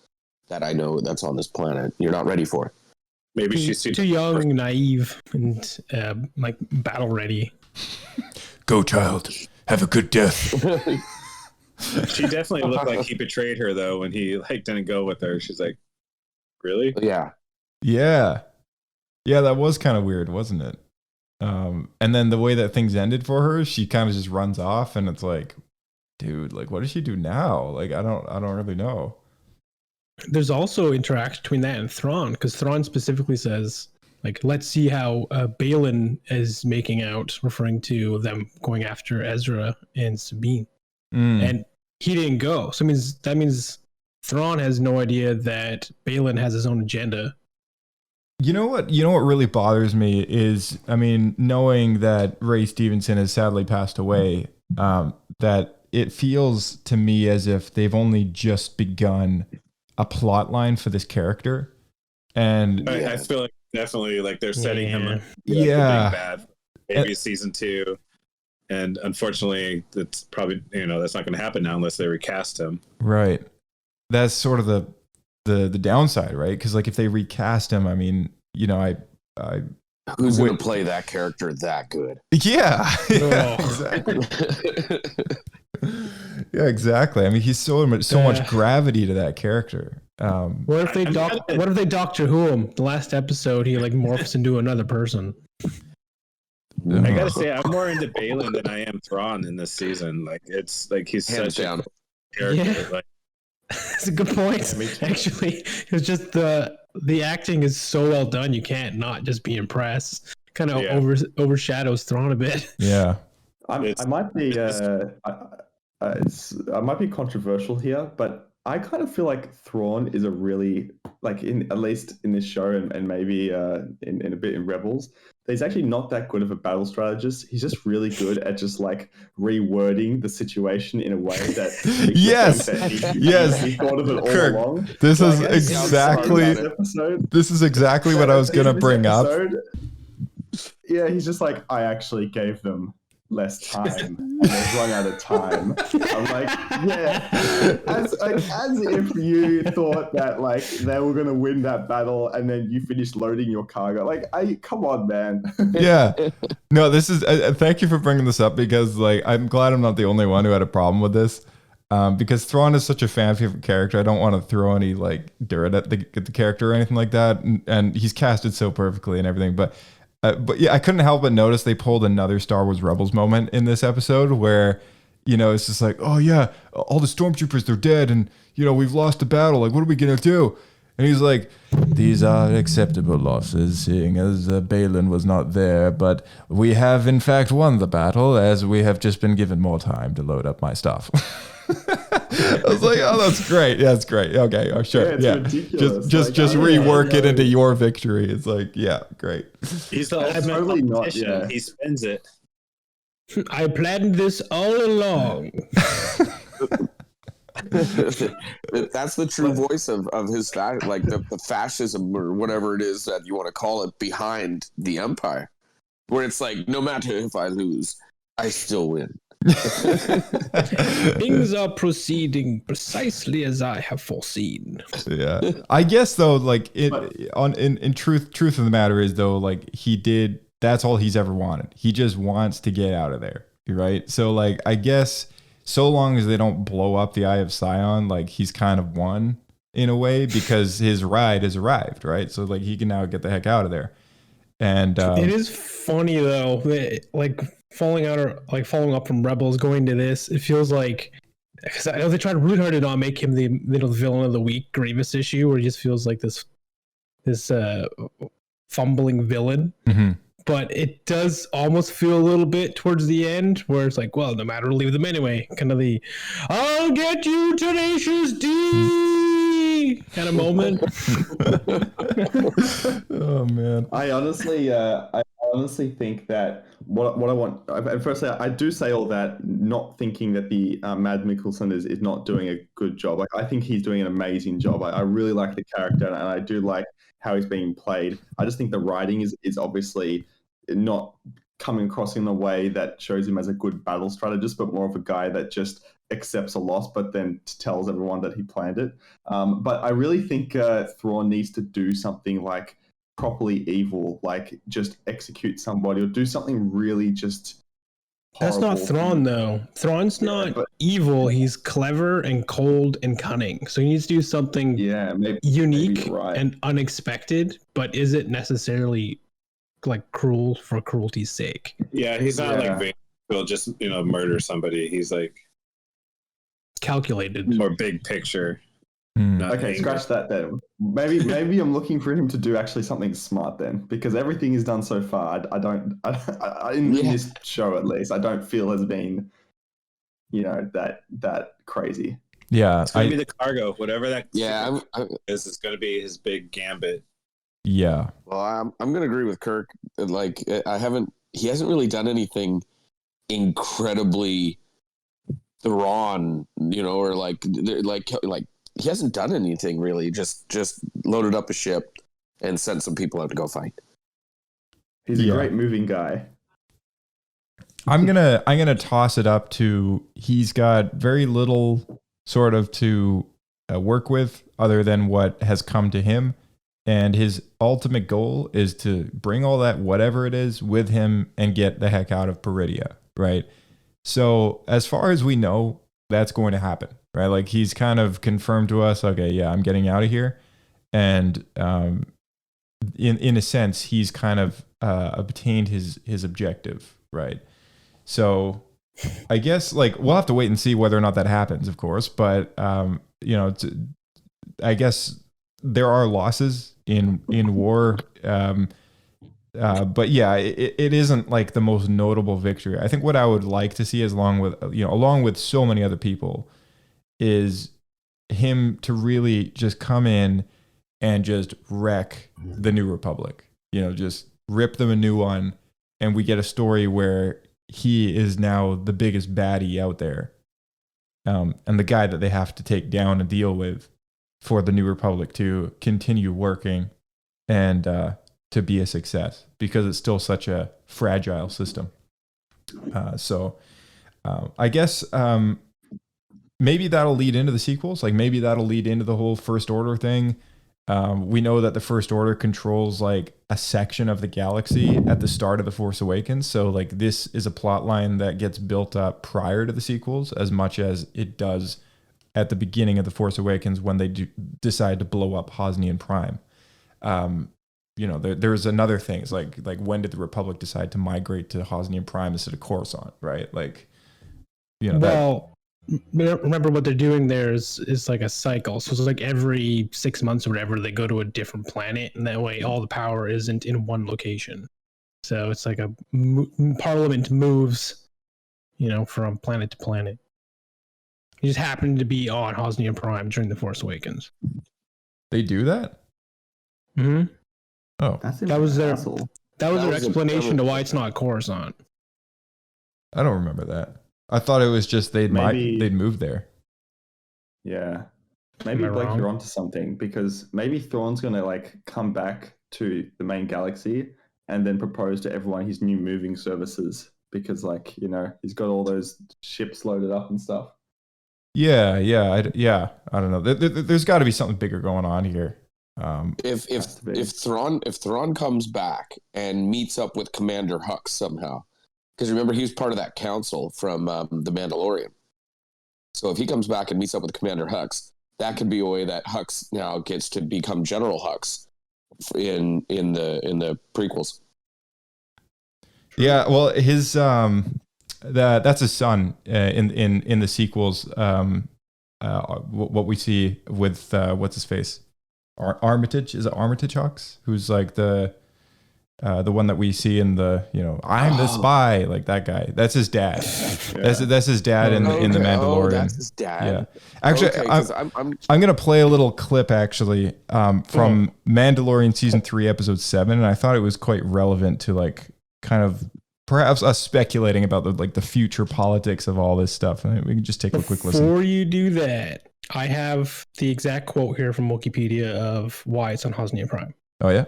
that I know that's on this planet. You're not ready for it. Maybe she's too young, naive, and like battle ready. Go, child. Have a good death. She definitely looked like he betrayed her, though, when he like didn't go with her. She's like, really? Yeah. Yeah, that was kind of weird, wasn't it? And then the way that things ended for her, she kind of just runs off, and it's like, dude, like, what does she do now? Like, I don't really know. There's also interaction between that and Thrawn, because Thrawn specifically says, like, let's see how Balin is making out, referring to them going after Ezra and Sabine. And he didn't go. So that means Thrawn has no idea that Balin has his own agenda. You know what really bothers me is, I mean, knowing that Ray Stevenson has sadly passed away, that it feels to me as if they've only just begun a plot line for this character. And I feel like definitely like they're setting him up. Yeah. The big bad. Maybe season 2. And unfortunately, that's probably, that's not going to happen now unless they recast him. Right. That's sort of the downside, right? Because like if they recast him, I mean, I who's going to play that character that good? Yeah, exactly. Yeah, exactly. I mean, he's so much gravity to that character. What if they Doctor Who him? The last episode, he like morphs into another person. I gotta say, I'm more into Balin than I am Thrawn in this season. Like, it's like he's such a character. Yeah. Like, that's a good point. Actually, it's just the acting is so well done. You can't not just be impressed. Kind of overshadows Thrawn a bit. Yeah, I might be I might be controversial here, but I kind of feel like Thrawn is a really, like, at least in this show and maybe in a bit in Rebels, he's actually not that good of a battle strategist. He's just really good at just like rewording the situation in a way that he thought of it all Kirk, along. This is exactly what I was gonna bring up. Yeah, he's just like, I actually gave them less time and they've run out of time. I'm like, yeah, as if you thought that like they were gonna win that battle and then you finished loading your cargo. Like, come on, man. Yeah, no, this is thank you for bringing this up, because like I'm glad I'm not the only one who had a problem with this, because Thrawn is such a fan favorite character. I don't want to throw any like dirt at the character or anything like that, and he's casted so perfectly and everything, but yeah, I couldn't help but notice they pulled another Star Wars Rebels moment in this episode where, it's just like, oh yeah, all the stormtroopers, they're dead, and, we've lost the battle. Like, what are we going to do? And he's like, these are acceptable losses, seeing as Balin was not there, but we have in fact won the battle, as we have just been given more time to load up my stuff. I was like, oh, that's great. Yeah, it's great. Okay, oh, sure. Yeah, just rework it into your victory. It's like, yeah, great. He's the ultimate politician. He spends it. I planned this all along. That's the true voice of his like the fascism or whatever it is that you want to call it behind the Empire, where it's like, no matter if I lose, I still win. Things are proceeding precisely as I have foreseen. Yeah, I guess though, like in truth of the matter is though, like he did that's all he's ever wanted. He just wants to get out of there, right? So like, I guess so long as they don't blow up the Eye of Sion, like he's kind of won in a way because his ride has arrived, right? So like he can now get the heck out of there. And it is funny though, that, like following up from Rebels going to this, it feels like, because I know they tried really hard to not make him the villain of the week Grievous issue, where he just feels like this fumbling villain. Mm-hmm. But it does almost feel a little bit towards the end where it's like, well, no matter, leave them anyway. Kind of the, I'll get you, Tenacious D kind of moment. Oh man. I honestly think that what I want. And firstly, I do say all that, not thinking that the Mads Mikkelsen is not doing a good job. Like I think he's doing an amazing job. I really like the character, and I do like how he's being played. I just think the writing is obviously not coming across in a way that shows him as a good battle strategist, but more of a guy that just accepts a loss, but then tells everyone that he planned it. But I really think Thrawn needs to do something like properly evil, like just execute somebody or do something really just horrible. That's not Thrawn though. Thrawn's not evil. He's clever and cold and cunning. So he needs to do something unique and unexpected, but is it necessarily like cruel for cruelty's sake? Yeah, he's not like Vader. He'll just murder somebody. He's like calculated, more big picture. Okay, scratch that then. Maybe I'm looking for him to do actually something smart then, because everything he's done so far, in this show at least, I don't feel has been, that crazy. Yeah, it's gonna be the cargo, whatever that. Yeah, is gonna be his big gambit. Yeah. Well, I'm gonna agree with Kirk. Like, he hasn't really done anything incredibly Thrawn, or like he hasn't done anything really. Just loaded up a ship and sent some people out to go fight. He's a great moving guy. I'm gonna toss it up to, he's got very little sort of to work with other than what has come to him. And his ultimate goal is to bring all that, whatever it is, with him and get the heck out of Peridia, right? So as far as we know, that's going to happen, right? Like he's kind of confirmed to us, okay, yeah, I'm getting out of here. And in a sense, he's kind of obtained his objective, right? So I guess like we'll have to wait and see whether or not that happens, of course. But I guess there are losses in war, but yeah, it isn't like the most notable victory. I think what I would like to see, along with so many other people, is him to really just come in and just wreck the New Republic. Just rip them a new one, and we get a story where he is now the biggest baddie out there, and the guy that they have to take down and deal with for the New Republic to continue working and to be a success, because it's still such a fragile system. So I guess maybe that'll lead into the sequels. Like maybe that'll lead into the whole First Order thing. We know that the First Order controls like a section of the galaxy at the start of The Force Awakens. So like this is a plot line that gets built up prior to the sequels as much as it does at the beginning of The Force Awakens when they decide to blow up Hosnian Prime. There's another things like when did the Republic decide to migrate to Hosnian Prime instead of Coruscant, right? Like, remember what they're doing there is like a cycle. So it's like every 6 months or whatever, they go to a different planet, and that way all the power isn't in one location. So it's like a Parliament moves, from planet to planet. He just happened to be on Hosnian Prime during The Force Awakens. They do that? Mm-hmm. Oh. That was their explanation to why it's not Coruscant. I don't remember that. I thought it was just they'd moved there. Yeah. Maybe Blake, you're onto something, because maybe Thrawn's gonna like come back to the main galaxy and then propose to everyone his new moving services, because he's got all those ships loaded up and stuff. Yeah. I don't know. There's got to be something bigger going on here. If Thrawn comes back and meets up with Commander Hux somehow, because remember he was part of that council from the Mandalorian. So if he comes back and meets up with Commander Hux, that could be a way that Hux now gets to become General Hux in the prequels. Yeah, well, his that's his son in the sequels. What we see with what's his face, Armitage, is it Armitage Hux, who's like the one that we see in the I'm the spy, like that guy. That's his dad. Yeah. That's his dad in the Mandalorian. That's his dad. Yeah, actually, I'm gonna play a little clip actually from Mandalorian season 3 episode 7, and I thought it was quite relevant to like kind of perhaps us speculating about the future politics of all this stuff. And we can just take a quick listen. Before you do that, I have the exact quote here from Wikipedia of why it's on Hosnian Prime. Oh yeah.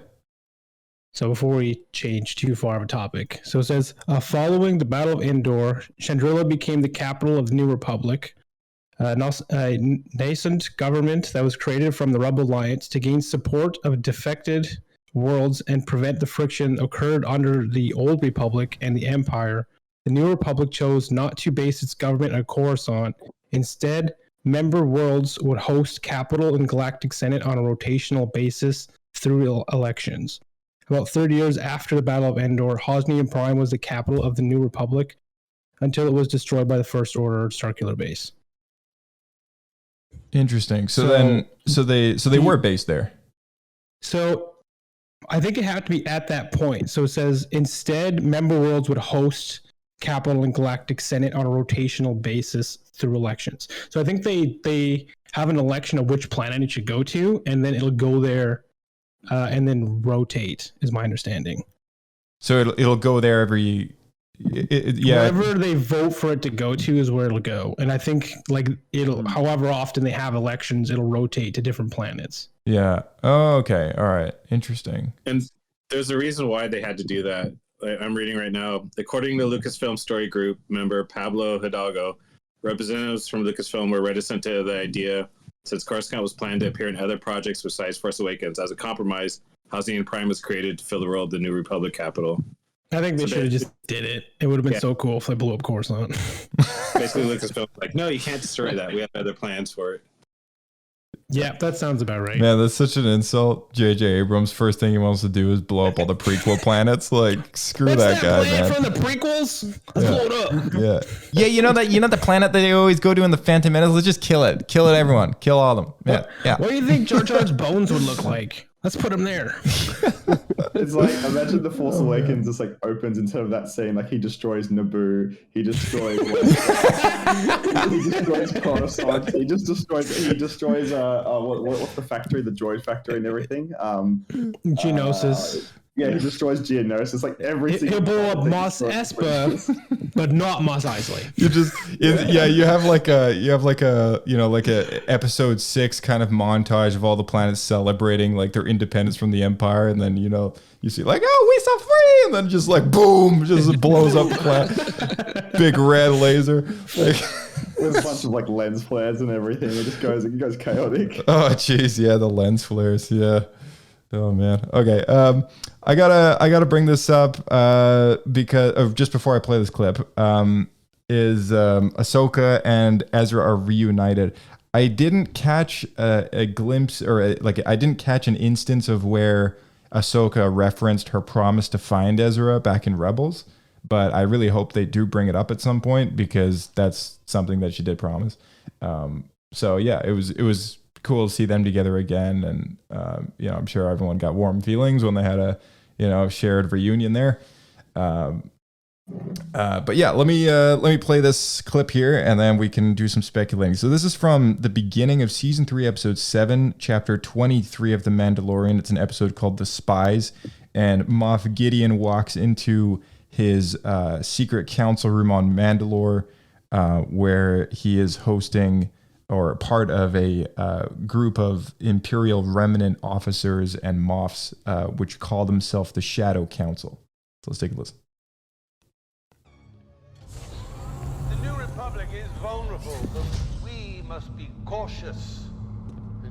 So before we change too far of a topic, so it says, following the Battle of Endor, Chandrila became the capital of the New Republic, a nascent government that was created from the Rebel Alliance to gain support of defected worlds and prevent the friction occurred under the Old Republic and the Empire. The New Republic chose not to base its government on Coruscant. Instead, member worlds would host capital and galactic senate on a rotational basis through elections. About 30 years after the Battle of Endor, Hosnian Prime was the capital of the New Republic until it was destroyed by the First Order Circular Base. Interesting. So they were based there. So I think it had to be at that point. So it says instead, member worlds would host capital and galactic senate on a rotational basis through elections. So I think they have an election of which planet it should go to, and then it'll go there. And then rotate is my understanding. So it'll go there every wherever they vote for it to go to is where it'll go. And I think like it'll however often they have elections, it'll rotate to different planets. Yeah. Oh, okay. All right. Interesting. And there's a reason why they had to do that. I'm reading right now. According to Lucasfilm Story Group member Pablo Hidalgo, representatives from Lucasfilm were reticent to the idea since Coruscant was planned to appear in other projects besides Force Awakens. As a compromise, Hosnian Prime was created to fill the role of the New Republic capital. I think they should have just did it. It would have been so cool if they blew up Coruscant. Basically, Lucasfilm was like, no, you can't destroy that. We have other plans for it. Yeah, that sounds about right. Man, that's such an insult. J.J. Abrams' first thing he wants to do is blow up all the prequel planets. Like, screw that guy, man. From the prequels, let's blow it up. Yeah. You know the planet that they always go to in the Phantom Menace. Let's just kill it. Kill it, everyone. Kill all of them. Yeah. What do you think Jar Jar's bones would look like? Let's put him there. It's like, imagine the Force Awakens just like opens instead of that scene, like he destroys Naboo, he destroys he destroys Coruscant, he destroys what's the factory, the droid factory and everything. Geonosis. Yeah, he destroys Geonosis, like every single. He'll blow up Mos Espa, but not Mos Eisley. You have like a episode 6 kind of montage of all the planets celebrating like their independence from the Empire, and then you see like, oh, we so free, and then just like boom, just blows up the planet, big red laser. Like, with a bunch of like lens flares and everything. It goes chaotic. Oh jeez, yeah, the lens flares, yeah. Oh man. Okay. I gotta bring this up because just before I play this clip, is Ahsoka and Ezra are reunited. I didn't catch a glimpse I didn't catch an instance of where Ahsoka referenced her promise to find Ezra back in Rebels, but I really hope they do bring it up at some point because that's something that she did promise. So yeah, it was cool to see them together again, and I'm sure everyone got warm feelings when they had a shared reunion there. But yeah, let me play this clip here, and then we can do some speculating. So this is from the beginning of season 3, episode 7, chapter 23 of The Mandalorian. It's an episode called "The Spies," and Moff Gideon walks into his secret council room on Mandalore, where he is hosting or part of a group of Imperial remnant officers and Moffs, which call themselves the Shadow Council. So let's take a listen. The New Republic is vulnerable, but we must be cautious.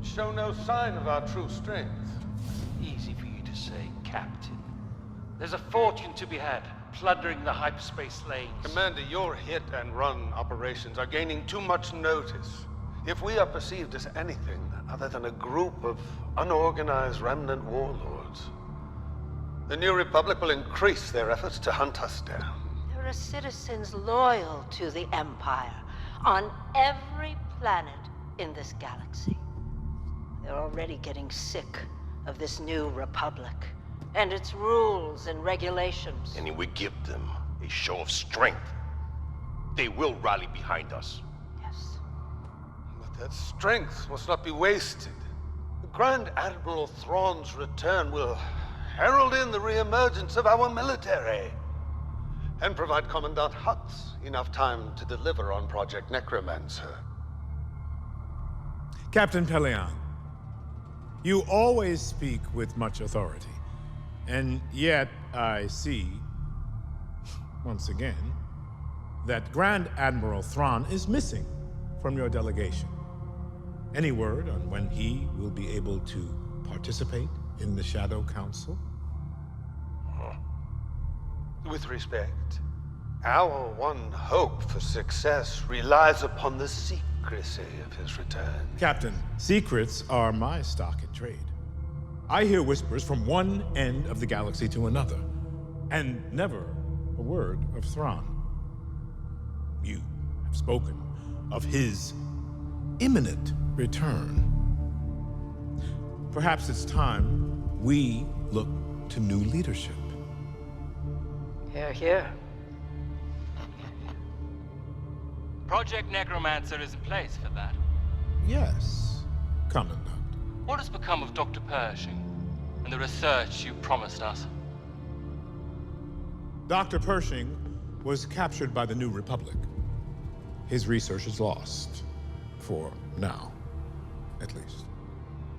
but show no sign of our true strength. Easy for you to say, Captain. There's a fortune to be had, plundering the hyperspace lanes. Commander, your hit-and-run operations are gaining too much notice. If we are perceived as anything other than a group of unorganized remnant warlords, the New Republic will increase their efforts to hunt us down. There are citizens loyal to the Empire on every planet in this galaxy. They're already getting sick of this New Republic and its rules and regulations. And if we give them a show of strength, they will rally behind us. Yes. But that strength must not be wasted. The Grand Admiral Thrawn's return will herald in the reemergence of our military and provide Commandant Hux enough time to deliver on Project Necromancer. Captain Pelion, you always speak with much authority. And yet I see, once again, that Grand Admiral Thrawn is missing from your delegation. Any word on when he will be able to participate in the Shadow Council? With respect, our one hope for success relies upon the secrecy of his return. Captain, secrets are my stock in trade. I hear whispers from one end of the galaxy to another, and never a word of Thrawn. You have spoken of his imminent return. Perhaps it's time we look to new leadership. Hear, hear. Project Necromancer is in place for that. Yes, Commandant. What has become of Dr. Pershing and the research you promised us? Dr. Pershing was captured by the New Republic. His research is lost. For now, at least.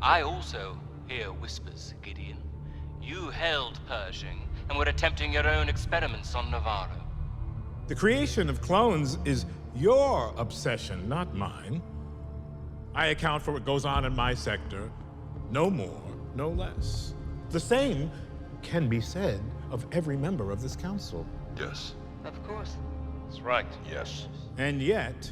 I also hear whispers, Gideon. You held Pershing and were attempting your own experiments on Navarro. The creation of clones is your obsession, not mine. I account for what goes on in my sector, no more, no less. The same can be said of every member of this council. Yes. Of course. That's right, yes. And yet,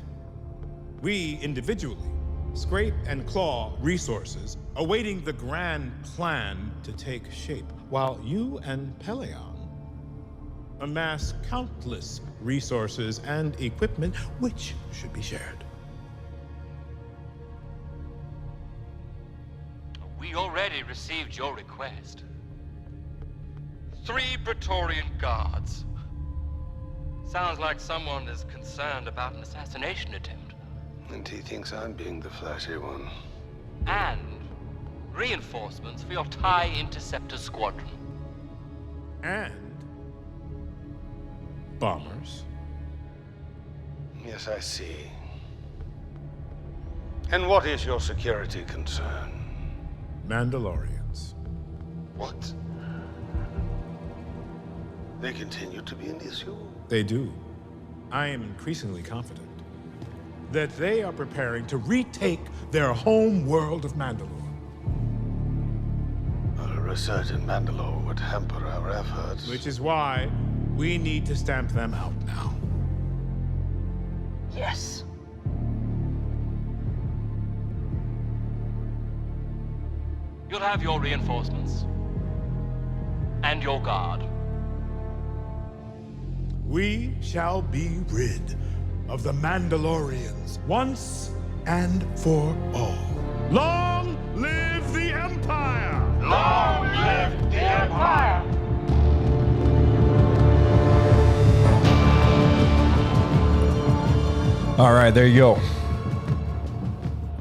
we individually scrape and claw resources, awaiting the grand plan to take shape, while you and Pelion amass countless resources and equipment which should be shared. We already received your request. 3 Praetorian guards. Sounds like someone is concerned about an assassination attempt. And he thinks I'm being the flashy one. And reinforcements for your TIE Interceptor squadron. And bombers. Yes, I see. And what is your security concern? Mandalorians. What? They continue to be an issue? They do. I am increasingly confident that they are preparing to retake their home world of Mandalore. A resurgent in Mandalore would hamper our efforts. Which is why we need to stamp them out now. Yes. You'll have your reinforcements. And your guard. We shall be rid of the Mandalorians once and for all. Long live the Empire! Long live the Empire! All right, there you go.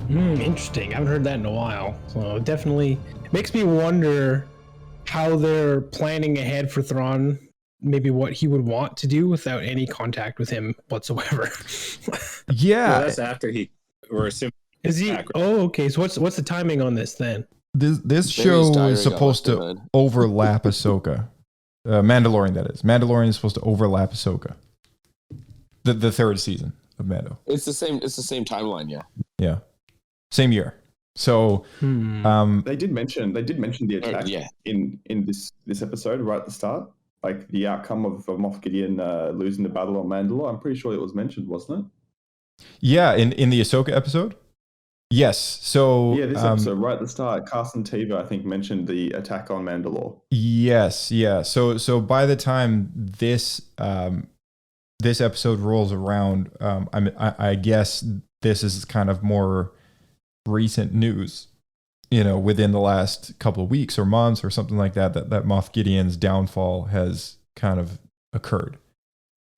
Interesting. I haven't heard that in a while. So it definitely makes me wonder how they're planning ahead for Thrawn. Maybe what he would want to do without any contact with him whatsoever. Yeah. Well, that's after he. We're assuming. Is he? Oh, okay. So what's the timing on this then? This show is supposed to overlap Ahsoka. Mandalorian, that is. Mandalorian is supposed to overlap Ahsoka. The third season of Mando. It's the same timeline, yeah. Yeah. Same year. So they did mention the attack in this episode right at the start, like the outcome of Moff Gideon losing the battle on Mandalore. I'm pretty sure it was mentioned, wasn't it? Yeah, in the Ahsoka episode. Yes. So yeah, this episode right at the start, Carson Teva I think mentioned the attack on Mandalore. Yes, yeah. So by the time this this episode rolls around, I guess this is kind of more recent news, within the last couple of weeks or months or something like that Moff Gideon's downfall has kind of occurred.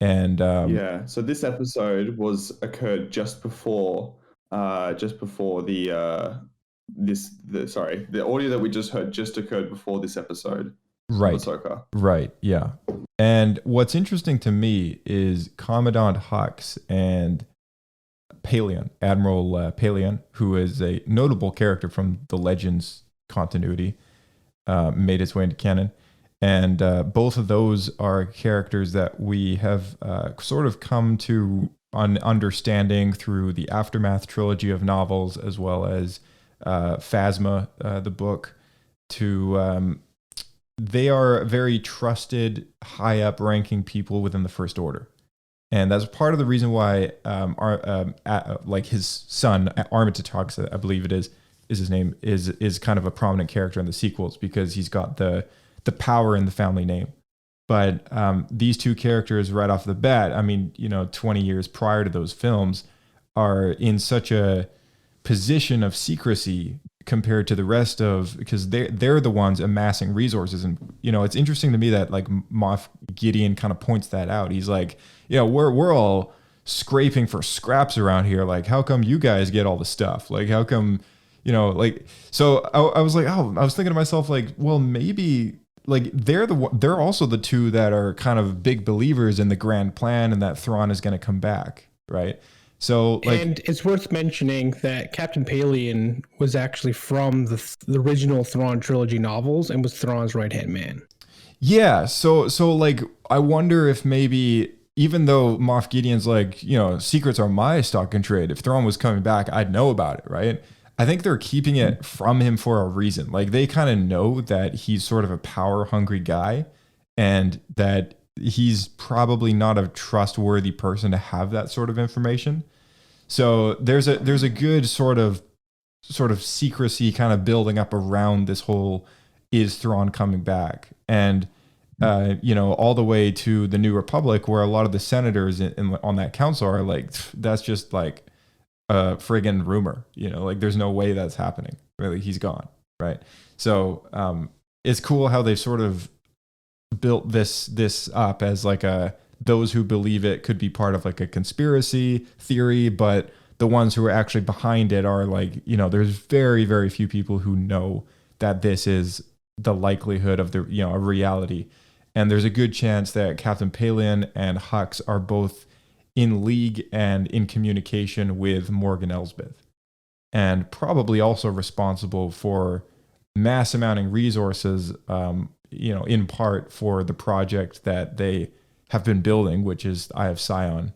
And so this episode occurred just before the audio that we just heard just occurred before this episode. Right. Ahsoka. Right. Yeah. And what's interesting to me is Commandant Hux and Pelion, Admiral Pelion, who is a notable character from the Legends continuity, made its way into canon. And both of those are characters that we have sort of come to an understanding through the Aftermath trilogy of novels, as well as Phasma, the book. They are very trusted, high up ranking people within the First Order. And that's part of the reason why like his son, Armitage Hux, I believe it is his name, is kind of a prominent character in the sequels, because he's got the power in the family name. But these two characters right off the bat, 20 years prior to those films, are in such a position of secrecy compared to the rest of, because they're the ones amassing resources. And it's interesting to me that like Moff Gideon kind of points that out. He's like, we're all scraping for scraps around here. Like, how come you guys get all the stuff? Like, how come, so I was like, I was thinking to myself, like, well, maybe like they're also the two that are kind of big believers in the grand plan and that Thrawn is going to come back, right? So, like, and it's worth mentioning that Captain Pelion was actually from the original Thrawn trilogy novels and was Thrawn's right-hand man. Yeah, so like, I wonder if maybe, even though Moff Gideon's like, secrets are my stock in trade, if Thrawn was coming back, I'd know about it, right? I think they're keeping it from him for a reason. Like, they kind of know that he's sort of a power-hungry guy, and that he's probably not a trustworthy person to have that sort of information. So there's a good sort of secrecy kind of building up around this whole, is Thrawn coming back? And all the way to the New Republic, where a lot of the senators on that council are like, that's just like a friggin' rumor, like there's no way that's happening. Really, he's gone, right? So it's cool how they've sort of built this up as like those who believe it could be part of like a conspiracy theory, but the ones who are actually behind it are like, there's very, very few people who know that this is the likelihood of the, a reality. And there's a good chance that Captain Pelion and Hux are both in league and in communication with Morgan Elsbeth, and probably also responsible for mass amounting resources, in part for the project that they have been building, which is Eye of Sion,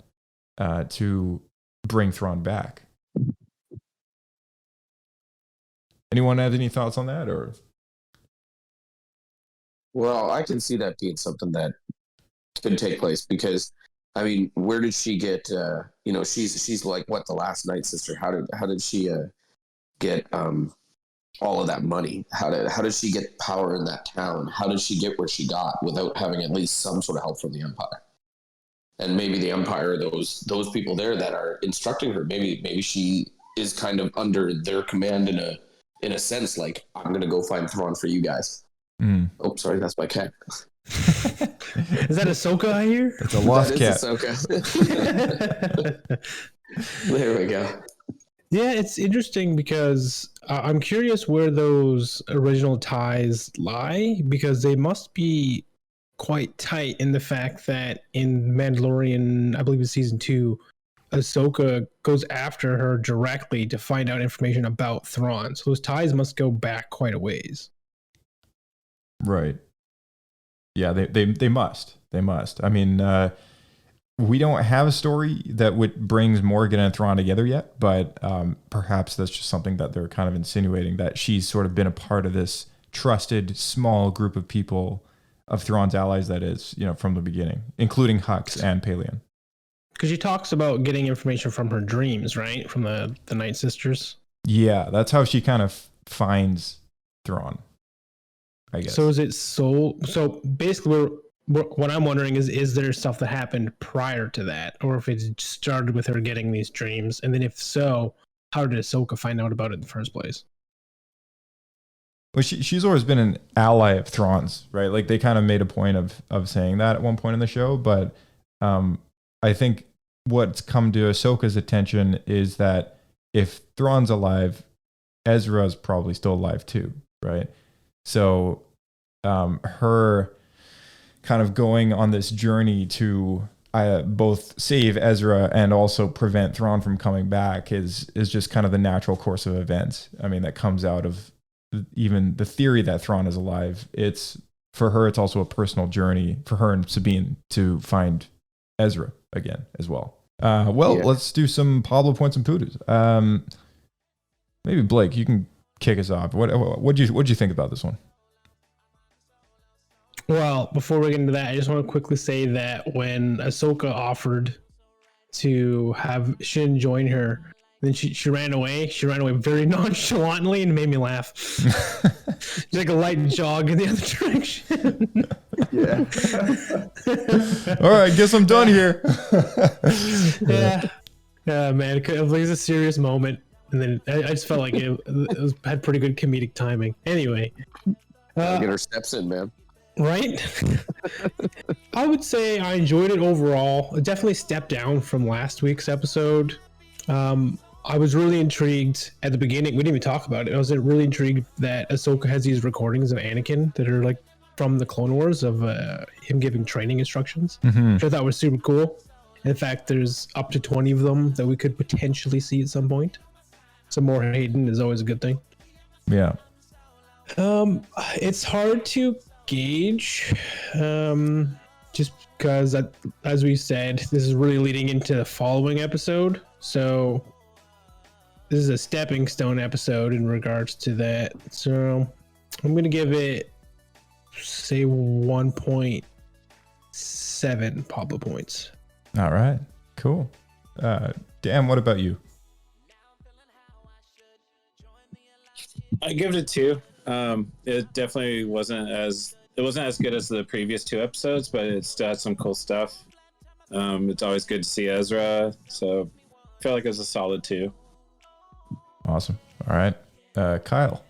to bring Thrawn back. Anyone have any thoughts on that, or? Well, I can see that being something that could take place, because where did she get? She's like, what, the last Night Sister? How did she get all of that money? How did she get power in that town? How did she get where she got without having at least some sort of help from the Empire? And maybe the Empire, those people there that are instructing her, maybe she is kind of under their command in a sense, like, I'm gonna go find Thrawn for you guys. Oh, sorry, that's my cat. Is that Ahsoka I hear? It's a lost cat. Ahsoka. There we go. Yeah, it's interesting because I'm curious where those original ties lie, because they must be quite tight in the fact that in Mandalorian, I believe it's season 2, Ahsoka goes after her directly to find out information about Thrawn. So those ties must go back quite a ways. Right. Yeah, they must. They must. we don't have a story that brings Morgan and Thrawn together yet, but perhaps that's just something that they're kind of insinuating, that she's sort of been a part of this trusted small group of people, of Thrawn's allies, that is, from the beginning, including Hux and Pelion. Because she talks about getting information from her dreams, right? From the Night Sisters. Yeah, that's how she kind of finds Thrawn, I guess. So is it so basically what I'm wondering is there stuff that happened prior to that, or if it started with her getting these dreams, and then if so, how did Ahsoka find out about it in the first place? Well, she's always been an ally of Thrawn's, right? Like they kind of made a point of saying that at one point in the show, but I think what's come to Ahsoka's attention is that if Thrawn's alive, Ezra's probably still alive too, right? So her kind of going on this journey to both save Ezra and also prevent Thrawn from coming back is just kind of the natural course of events. I mean, that comes out of even the theory that Thrawn is alive. It's for her, it's also a personal journey for her and Sabine to find Ezra again as well. Let's do some Pablo points and poodos. Maybe Blake, you can kick us off. What'd you think about this one? Well, before we get into that, I just want to quickly say that when Ahsoka offered to have Shin join her, then she ran away. She ran away very nonchalantly and made me laugh. She's like a light jog in the other direction. Yeah. All right, guess I'm done here. Yeah. Yeah, man. It was a serious moment. And then I just felt like it had pretty good comedic timing. Anyway. Get her steps in, man. Right? I would say I enjoyed it overall. It definitely stepped down from last week's episode. I was really intrigued at the beginning. We didn't even talk about it. I was really intrigued that Ahsoka has these recordings of Anakin that are like from the Clone Wars of him giving training instructions, which I thought was super cool. In fact, there's up to 20 of them that we could potentially see at some point. Some more Hayden is always a good thing. Yeah. It's hard to gauge, just because, as we said, this is really leading into the following episode. So this is a stepping stone episode in regards to that. So I'm going to give it, say, 1.7 Pablo points. All right, cool. Dan, what about you? I give it a 2. It definitely wasn't as good as the previous 2 episodes, but it still had some cool stuff. It's always good to see Ezra, so I feel like it was a solid 2. Awesome. All right, Kyle.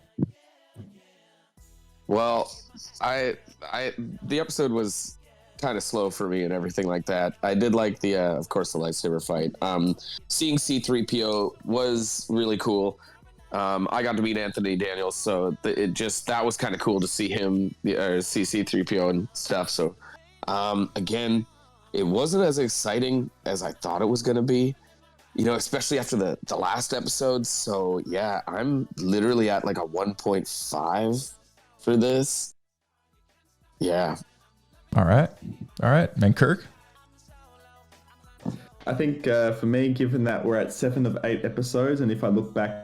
Well, the episode was kind of slow for me and everything like that. I did like the, of course, the lightsaber fight. Seeing C-3PO was really cool. I got to meet Anthony Daniels, so that was kind of cool to see him, see C-3PO and stuff. So, again, it wasn't as exciting as I thought it was going to be, especially after the last episode. So yeah, I'm literally at like a 1.5 for this. Yeah. All right. And Kirk? I think for me, given that we're at 7 of 8 episodes, and if I look back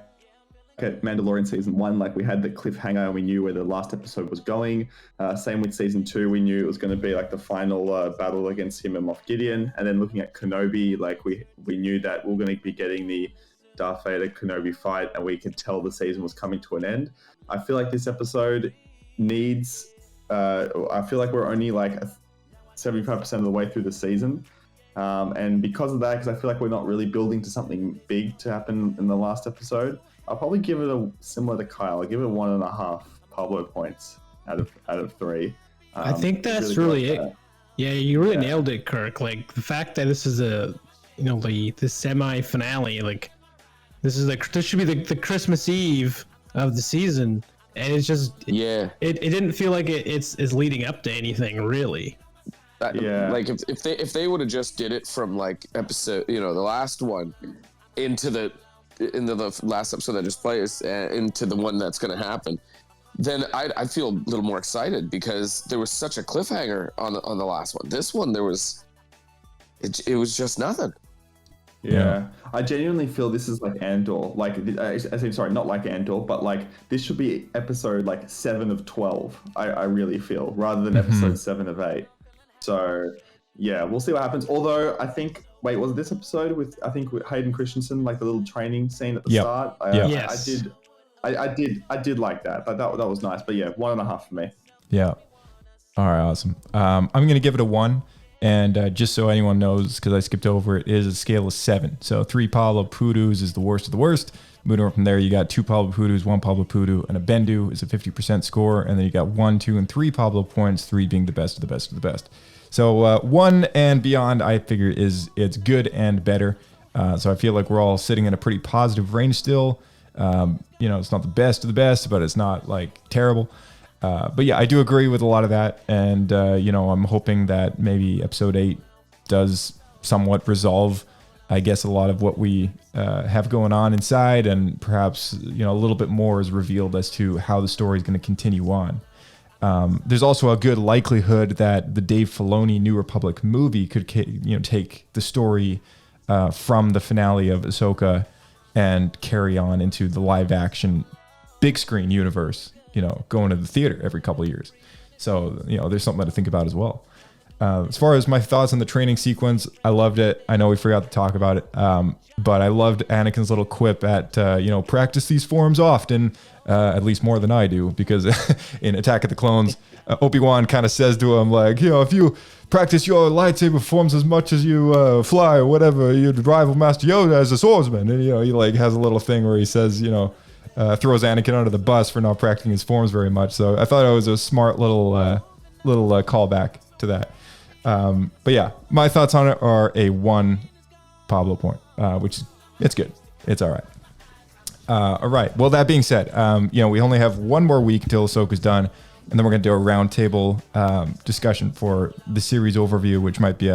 at Mandalorian season 1, like we had the cliffhanger and we knew where the last episode was going. Same with season 2, we knew it was going to be like the final battle against him and Moff Gideon. And then looking at Kenobi, like we knew that we were going to be getting the Darth Vader Kenobi fight, and we could tell the season was coming to an end. I feel like this episode needs, I feel like we're only like 75% of the way through the season. And because of that, because I feel like we're not really building to something big to happen in the last episode, I'll probably give it similar to Kyle. I'll give it 1.5 Pablo points out of 3. I think that's really it. Yeah, you really nailed it, Kirk. Like the fact that this is the semi finale, like this should be the Christmas Eve of the season, and it's just it didn't feel like it's leading up to anything really. Like if they would have just did it from like episode, the last one into the last episode that just plays into the one that's going to happen, then I feel a little more excited because there was such a cliffhanger on the last one. This one, it was just nothing. Yeah, I genuinely feel this is like Andor. Like, sorry, not like Andor, but like this should be episode like 7 of 12. I really feel, rather than episode 7 of 8. So yeah, we'll see what happens. Although I think, wait, was it this episode with Hayden Christensen, like the little training scene at the start? Yes. I did like that. That was nice. But yeah, 1.5 for me. Yeah. All right, awesome. I'm gonna give it a 1. And just so anyone knows, because I skipped over it, is a scale of 7. So 3 Pablo Poodos is the worst of the worst. Moving on from there, you got 2 Pablo Poodos, 1 Pablo Poodo, and a Bendu is a 50% score. And then you got 1, 2, and 3 Pablo points, 3 being the best of the best of the best. So 1 and beyond, I figure it's good and better. So I feel like we're all sitting in a pretty positive range still. It's not the best of the best, but it's not like terrible. But yeah, I do agree with a lot of that. And, I'm hoping that maybe episode 8 does somewhat resolve, I guess, a lot of what we have going on inside. And perhaps, a little bit more is revealed as to how the story is going to continue on. There's also a good likelihood that the Dave Filoni New Republic movie could, take the story from the finale of Ahsoka and carry on into the live action big screen universe. Going to the theater every couple of years. So, there's something to think about as well. As far as my thoughts on the training sequence, I loved it. I know we forgot to talk about it, but I loved Anakin's little quip at, practice these forms often, at least more than I do, because in Attack of the Clones, Obi-Wan kind of says to him, like, if you practice your lightsaber forms as much as you fly or whatever, you'd rival Master Yoda as a swordsman. And, he like has a little thing where he says, throws Anakin under the bus for not practicing his forms very much. So I thought it was a smart little callback to that. But yeah, my thoughts on it are a 1 Pablo point, which it's good. It's all right. All right. Well, that being said, we only have 1 more week until Ahsoka's done, and then we're going to do a roundtable discussion for the series overview, which might be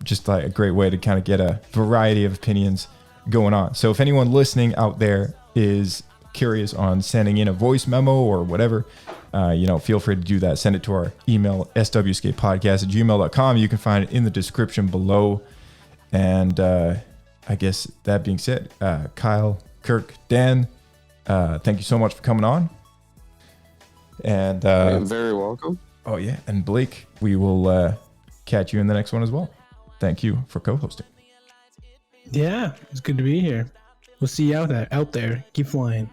just like a great way to kind of get a variety of opinions going on. So if anyone listening out there is curious on sending in a voice memo or whatever, feel free to do that. Send it to our email, swescapepodcast@gmail.com. You can find it in the description below. And I guess that being said, Kyle, Kirk, Dan, thank you so much for coming on. And you're very welcome. Oh yeah, and Blake, we will catch you in the next one as well. Thank you for co-hosting. Yeah, it's good to be here. We'll see you out there. Keep flying.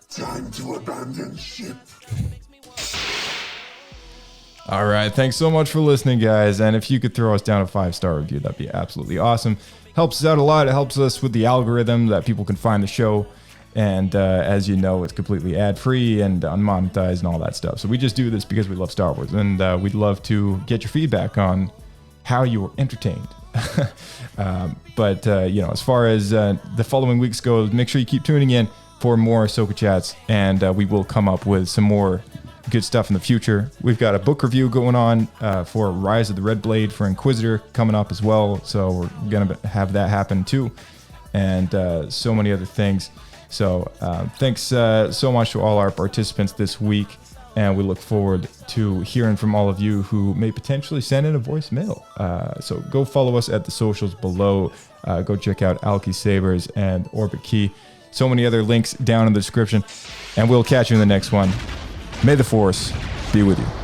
Time to abandon ship. All right. Thanks so much for listening, guys. And if you could throw us down a 5-star review, that'd be absolutely awesome. Helps us out a lot. It helps us with the algorithm that people can find the show. And as you know, it's completely ad-free and unmonetized and all that stuff. So we just do this because we love Star Wars. And we'd love to get your feedback on how you were entertained. But as far as the following weeks go, make sure you keep tuning in for more Ahsoka chats, and we will come up with some more good stuff in the future. We've got a book review going on for Rise of the Red Blade for Inquisitor coming up as well, so we're gonna have that happen too, and so many other things. So thanks so much to all our participants this week. And we look forward to hearing from all of you who may potentially send in a voicemail. So go follow us at the socials below. Go check out ALKY Sabers and Orbit Key. So many other links down in the description. And we'll catch you in the next one. May the Force be with you.